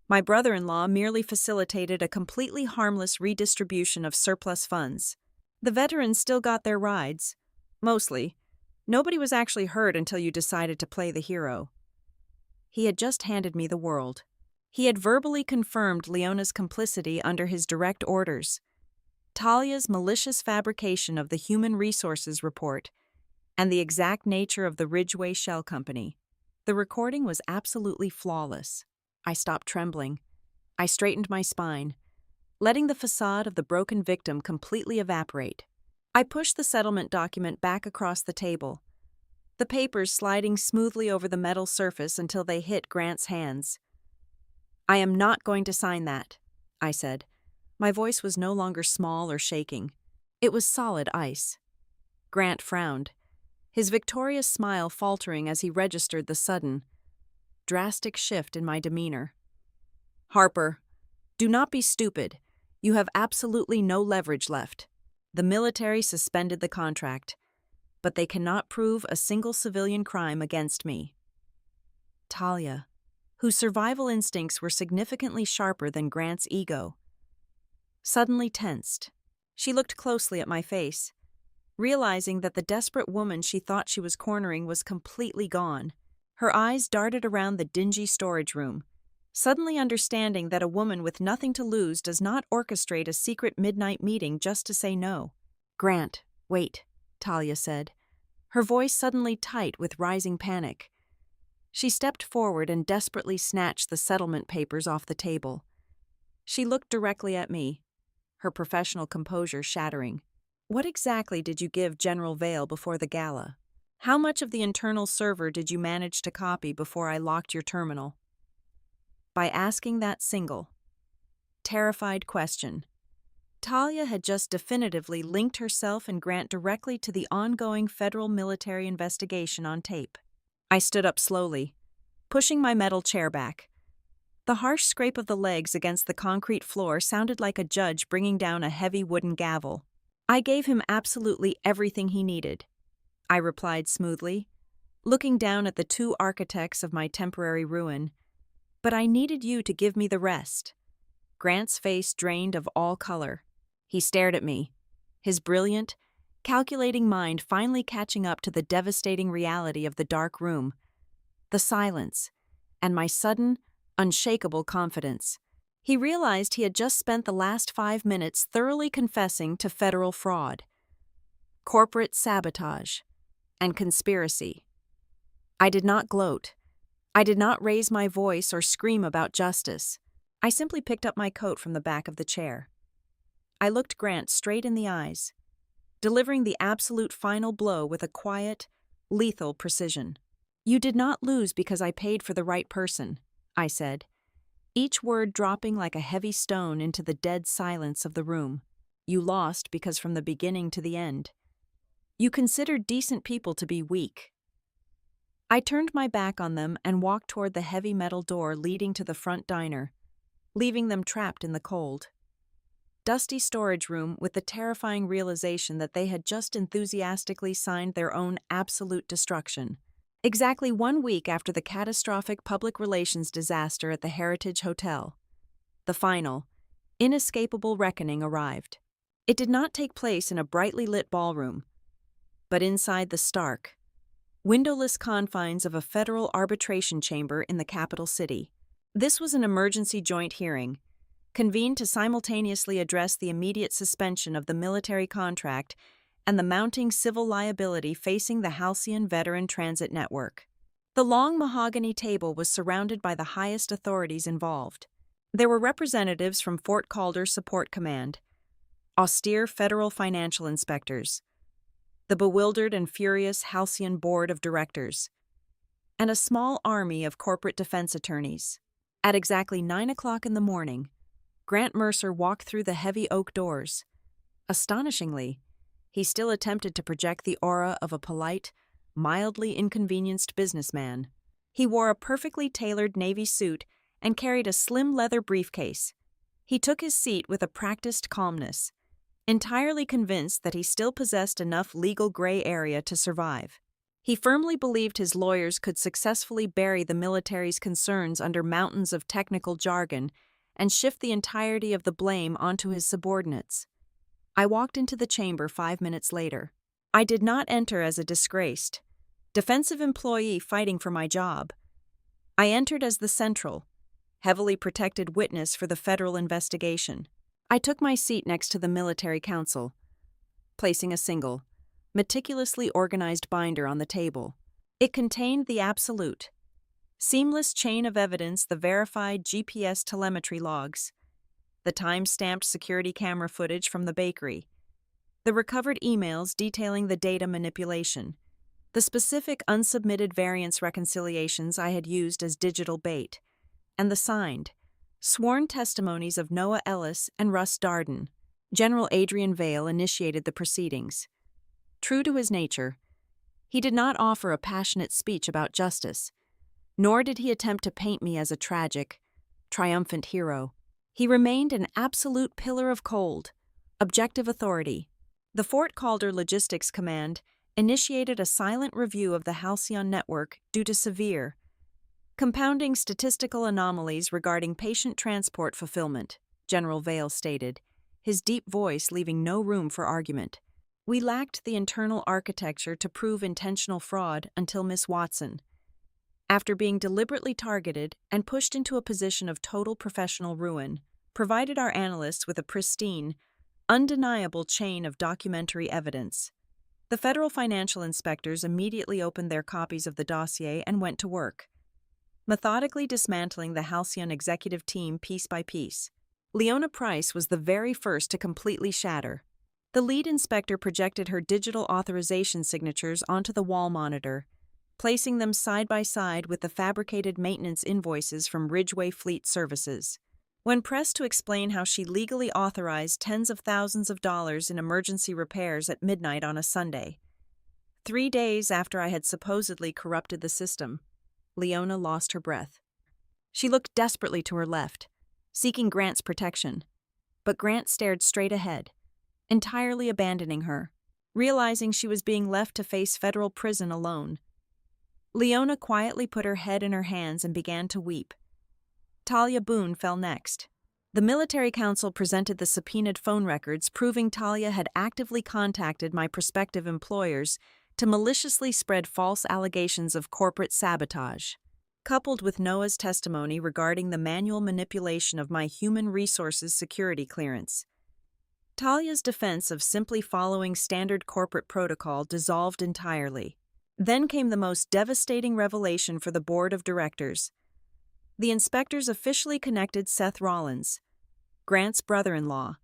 My brother-in-law merely facilitated a completely harmless redistribution of surplus funds. The veterans still got their rides. Mostly. Nobody was actually hurt until you decided to play the hero. He had just handed me the world. He had verbally confirmed Leona's complicity under his direct orders, Talia's malicious fabrication of the Human Resources report, and the exact nature of the Ridgeway Shell Company. The recording was absolutely flawless. I stopped trembling. I straightened my spine, letting the facade of the broken victim completely evaporate. I pushed the settlement document back across the table, the papers sliding smoothly over the metal surface until they hit Grant's hands. "I am not going to sign that," I said. My voice was no longer small or shaking. It was solid ice. Grant frowned, his victorious smile faltering as he registered the sudden, drastic shift in my demeanor. "Harper, do not be stupid. You have absolutely no leverage left. The military suspended the contract, but they cannot prove a single civilian crime against me." Talia, whose survival instincts were significantly sharper than Grant's ego, suddenly tensed. She looked closely at my face, realizing that the desperate woman she thought she was cornering was completely gone. Her eyes darted around the dingy storage room, suddenly understanding that a woman with nothing to lose does not orchestrate a secret midnight meeting just to say no. "Grant, wait," Talia said, her voice suddenly tight with rising panic. She stepped forward and desperately snatched the settlement papers off the table. She looked directly at me, her professional composure shattering. "What exactly did you give General Vale before the gala? How much of the internal server did you manage to copy before I locked your terminal?" By asking that single, terrified question, Talia had just definitively linked herself and Grant directly to the ongoing federal military investigation on tape. I stood up slowly, pushing my metal chair back. The harsh scrape of the legs against the concrete floor sounded like a judge bringing down a heavy wooden gavel. "I gave him absolutely everything he needed," I replied smoothly, looking down at the two architects of my temporary ruin. "But I needed you to give me the rest." Grant's face drained of all color. He stared at me, his brilliant, calculating mind finally catching up to the devastating reality of the dark room, the silence, and my sudden, unshakable confidence. He realized he had just spent the last 5 minutes thoroughly confessing to federal fraud, corporate sabotage, and conspiracy. I did not gloat. I did not raise my voice or scream about justice. I simply picked up my coat from the back of the chair. I looked Grant straight in the eyes, delivering the absolute final blow with a quiet, lethal precision. "You did not lose because I paid for the right person," I said, each word dropping like a heavy stone into the dead silence of the room. "You lost because from the beginning to the end, you considered decent people to be weak." I turned my back on them and walked toward the heavy metal door leading to the front diner, leaving them trapped in the cold, dusty storage room with the terrifying realization that they had just enthusiastically signed their own absolute destruction. Exactly 1 week after the catastrophic public relations disaster at the Heritage Hotel, the final, inescapable reckoning arrived. It did not take place in a brightly lit ballroom, but inside the stark, windowless confines of a federal arbitration chamber in the capital city. This was an emergency joint hearing, convened to simultaneously address the immediate suspension of the military contract and the mounting civil liability facing the Halcyon Veteran Transit Network. The long mahogany table was surrounded by the highest authorities involved. There were representatives from Fort Calder Support Command, austere federal financial inspectors, the bewildered and furious Halcyon Board of Directors, and a small army of corporate defense attorneys. At exactly 9 o'clock in the morning, Grant Mercer walked through the heavy oak doors. Astonishingly, he still attempted to project the aura of a polite, mildly inconvenienced businessman. He wore a perfectly tailored navy suit and carried a slim leather briefcase. He took his seat with a practiced calmness, entirely convinced that he still possessed enough legal gray area to survive. He firmly believed his lawyers could successfully bury the military's concerns under mountains of technical jargon and shift the entirety of the blame onto his subordinates. I walked into the chamber 5 minutes later. I did not enter as a disgraced, defensive employee fighting for my job. I entered as the central, heavily protected witness for the federal investigation. I took my seat next to the military counsel, placing a single, meticulously organized binder on the table. It contained the absolute, seamless chain of evidence, the verified GPS telemetry logs, the time-stamped security camera footage from the bakery, the recovered emails detailing the data manipulation, the specific unsubmitted variance reconciliations I had used as digital bait, and the signed, sworn testimonies of Noah Ellis and Russ Darden. General Adrian Vale initiated the proceedings. True to his nature, he did not offer a passionate speech about justice, nor did he attempt to paint me as a tragic, triumphant hero. He remained an absolute pillar of cold, objective authority. The Fort Calder Logistics Command initiated a silent review of the Halcyon network due to severe, compounding statistical anomalies regarding patient transport fulfillment, General Vale stated, his deep voice leaving no room for argument. We lacked the internal architecture to prove intentional fraud until Miss Watson, after being deliberately targeted and pushed into a position of total professional ruin, provided our analysts with a pristine, undeniable chain of documentary evidence. The federal financial inspectors immediately opened their copies of the dossier and went to work, methodically dismantling the Halcyon executive team piece by piece. Leona Price was the very first to completely shatter. The lead inspector projected her digital authorization signatures onto the wall monitor, placing them side by side with the fabricated maintenance invoices from Ridgeway Fleet Services. When pressed to explain how she legally authorized tens of thousands of dollars in emergency repairs at midnight on a Sunday, 3 days after I had supposedly corrupted the system, Leona lost her breath. She looked desperately to her left, seeking Grant's protection, but Grant stared straight ahead, entirely abandoning her, realizing she was being left to face federal prison alone. Leona quietly put her head in her hands and began to weep. Talia Boone fell next. The military council presented the subpoenaed phone records proving Talia had actively contacted my prospective employers to maliciously spread false allegations of corporate sabotage. Coupled with Noah's testimony regarding the manual manipulation of my human resources security clearance, Talia's defense of simply following standard corporate protocol dissolved entirely. Then came the most devastating revelation for the board of directors. The inspectors officially connected Seth Rollins, Grant's brother-in-law,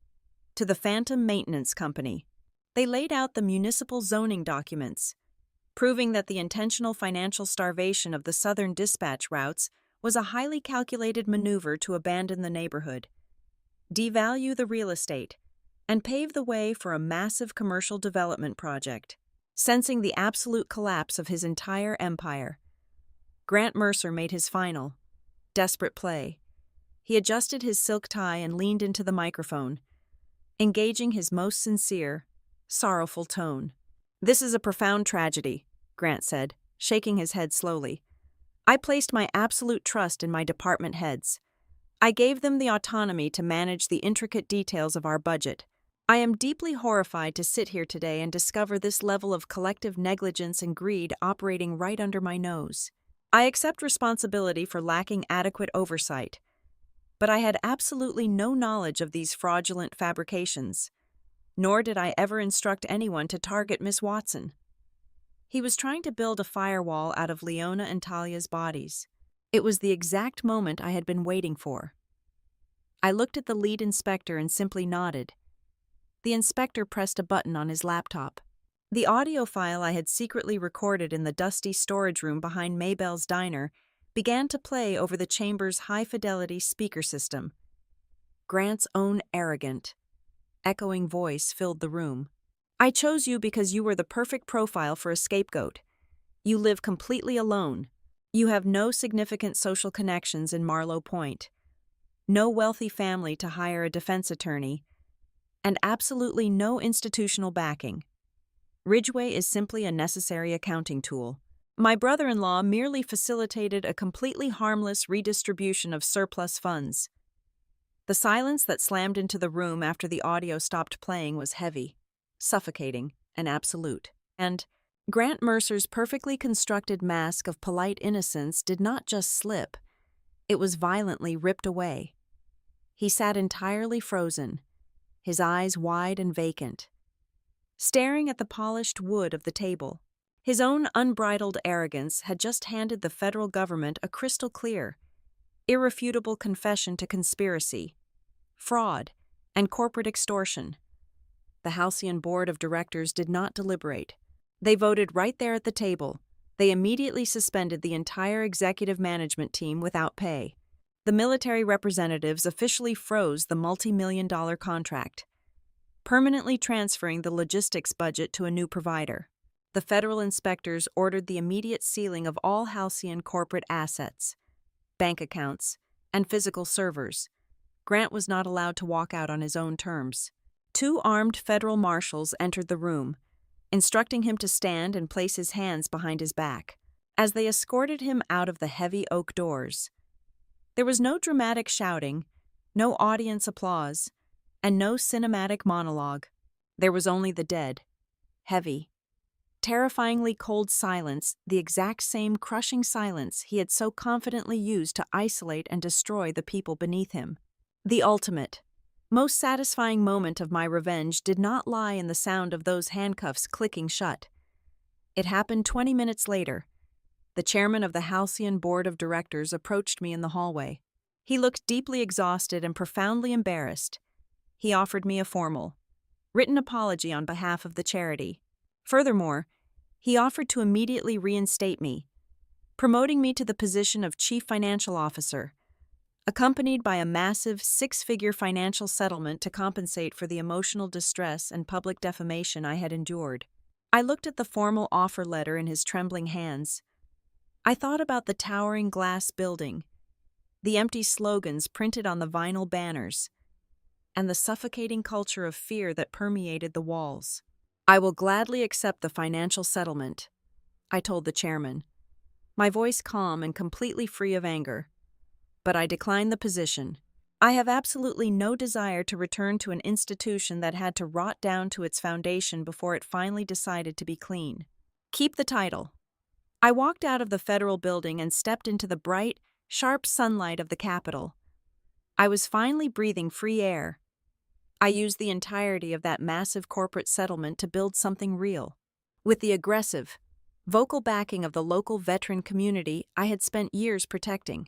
to the Phantom Maintenance Company. They laid out the municipal zoning documents, proving that the intentional financial starvation of the southern dispatch routes was a highly calculated maneuver to abandon the neighborhood, devalue the real estate, and pave the way for a massive commercial development project. Sensing the absolute collapse of his entire empire, Grant Mercer made his final, desperate play. He adjusted his silk tie and leaned into the microphone, engaging his most sincere, sorrowful tone. "This is a profound tragedy," Grant said, shaking his head slowly. "I placed my absolute trust in my department heads. I gave them the autonomy to manage the intricate details of our budget. I am deeply horrified to sit here today and discover this level of collective negligence and greed operating right under my nose. I accept responsibility for lacking adequate oversight, but I had absolutely no knowledge of these fraudulent fabrications, nor did I ever instruct anyone to target Miss Watson." He was trying to build a firewall out of Leona and Talia's bodies. It was the exact moment I had been waiting for. I looked at the lead inspector and simply nodded. The inspector pressed a button on his laptop. The audio file I had secretly recorded in the dusty storage room behind Maybell's diner began to play over the chamber's high-fidelity speaker system. Grant's own arrogant, echoing voice filled the room. "I chose you because you were the perfect profile for a scapegoat. You live completely alone. You have no significant social connections in Marlowe Point, no wealthy family to hire a defense attorney, and absolutely no institutional backing. Ridgway is simply a necessary accounting tool. My brother-in-law merely facilitated a completely harmless redistribution of surplus funds. The silence that slammed into the room after the audio stopped playing was heavy, suffocating, and absolute. And Grant Mercer's perfectly constructed mask of polite innocence did not just slip, it was violently ripped away. He sat entirely frozen, his eyes wide and vacant, staring at the polished wood of the table. His own unbridled arrogance had just handed the federal government a crystal clear, irrefutable confession to conspiracy, fraud, and corporate extortion. The Halcyon Board of Directors did not deliberate. They voted right there at the table. They immediately suspended the entire executive management team without pay. The military representatives officially froze the multi-million-dollar contract, permanently transferring the logistics budget to a new provider. The federal inspectors ordered the immediate sealing of all Halcyon corporate assets, bank accounts, and physical servers. Grant was not allowed to walk out on his own terms. 2 armed federal marshals entered the room, instructing him to stand and place his hands behind his back. As they escorted him out of the heavy oak doors, there was no dramatic shouting, no audience applause, and no cinematic monologue. There was only the dead, heavy, terrifyingly cold silence, the exact same crushing silence he had so confidently used to isolate and destroy the people beneath him. The ultimate, most satisfying moment of my revenge did not lie in the sound of those handcuffs clicking shut. It happened 20 minutes later. The chairman of the Halcyon Board of Directors approached me in the hallway. He looked deeply exhausted and profoundly embarrassed. He offered me a formal, written apology on behalf of the charity. Furthermore, he offered to immediately reinstate me, promoting me to the position of Chief Financial Officer, accompanied by a massive 6-figure financial settlement to compensate for the emotional distress and public defamation I had endured. I looked at the formal offer letter in his trembling hands. I thought about the towering glass building, the empty slogans printed on the vinyl banners, and the suffocating culture of fear that permeated the walls. "I will gladly accept the financial settlement," I told the chairman, my voice calm and completely free of anger. "But I decline the position. I have absolutely no desire to return to an institution that had to rot down to its foundation before it finally decided to be clean. Keep the title." I walked out of the federal building and stepped into the bright, sharp sunlight of the Capitol. I was finally breathing free air. I used the entirety of that massive corporate settlement to build something real. With the aggressive, vocal backing of the local veteran community I had spent years protecting,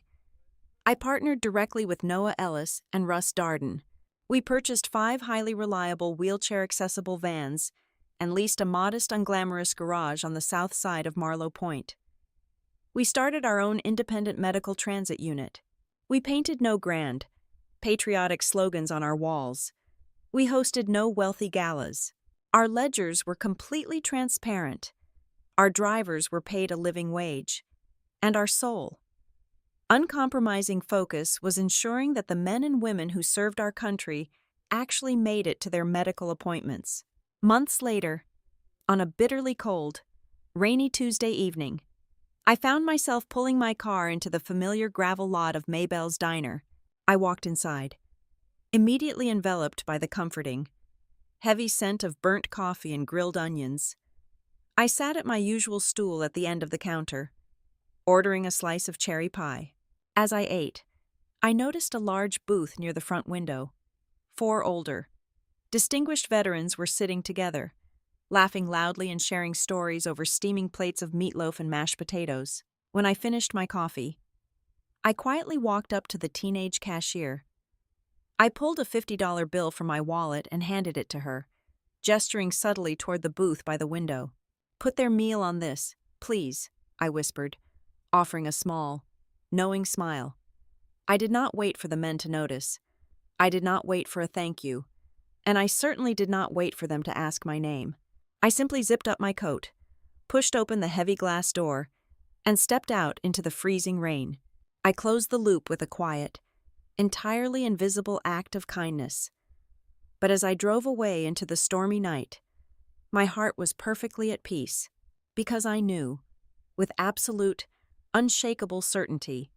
I partnered directly with Noah Ellis and Russ Darden. We purchased 5 highly reliable wheelchair-accessible vans and leased a modest, unglamorous garage on the south side of Marlow Point. We started our own independent medical transit unit. We painted no grand, patriotic slogans on our walls. We hosted no wealthy galas. Our ledgers were completely transparent. Our drivers were paid a living wage. And our sole, uncompromising focus was ensuring that the men and women who served our country actually made it to their medical appointments. Months later, on a bitterly cold, rainy Tuesday evening, I found myself pulling my car into the familiar gravel lot of Maybell's Diner. I walked inside, immediately enveloped by the comforting, heavy scent of burnt coffee and grilled onions. I sat at my usual stool at the end of the counter, ordering a slice of cherry pie. As I ate, I noticed a large booth near the front window. 4 older, distinguished veterans were sitting together, laughing loudly and sharing stories over steaming plates of meatloaf and mashed potatoes. When I finished my coffee, I quietly walked up to the teenage cashier. I pulled a $50 bill from my wallet and handed it to her, gesturing subtly toward the booth by the window. "Put their meal on this, please," I whispered, offering a small, knowing smile. I did not wait for the men to notice. I did not wait for a thank you, and I certainly did not wait for them to ask my name. I simply zipped up my coat, pushed open the heavy glass door, and stepped out into the freezing rain. I closed the loop with a quiet, entirely invisible act of kindness. But as I drove away into the stormy night, My heart was perfectly at peace, because I knew, with absolute, unshakable certainty,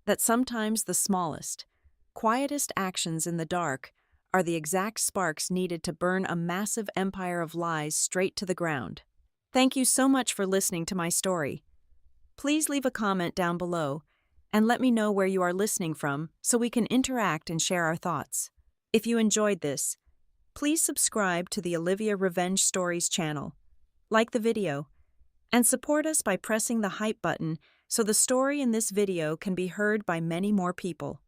that sometimes the smallest, quietest actions in the dark are the exact sparks needed to burn a massive empire of lies straight to the ground. Thank you so much for listening to my story. Please leave a comment down below and let me know where you are listening from so we can interact and share our thoughts. If you enjoyed this, please subscribe to the Olivia Revenge Stories channel, like the video, and support us by pressing the hype button so the story in this video can be heard by many more people.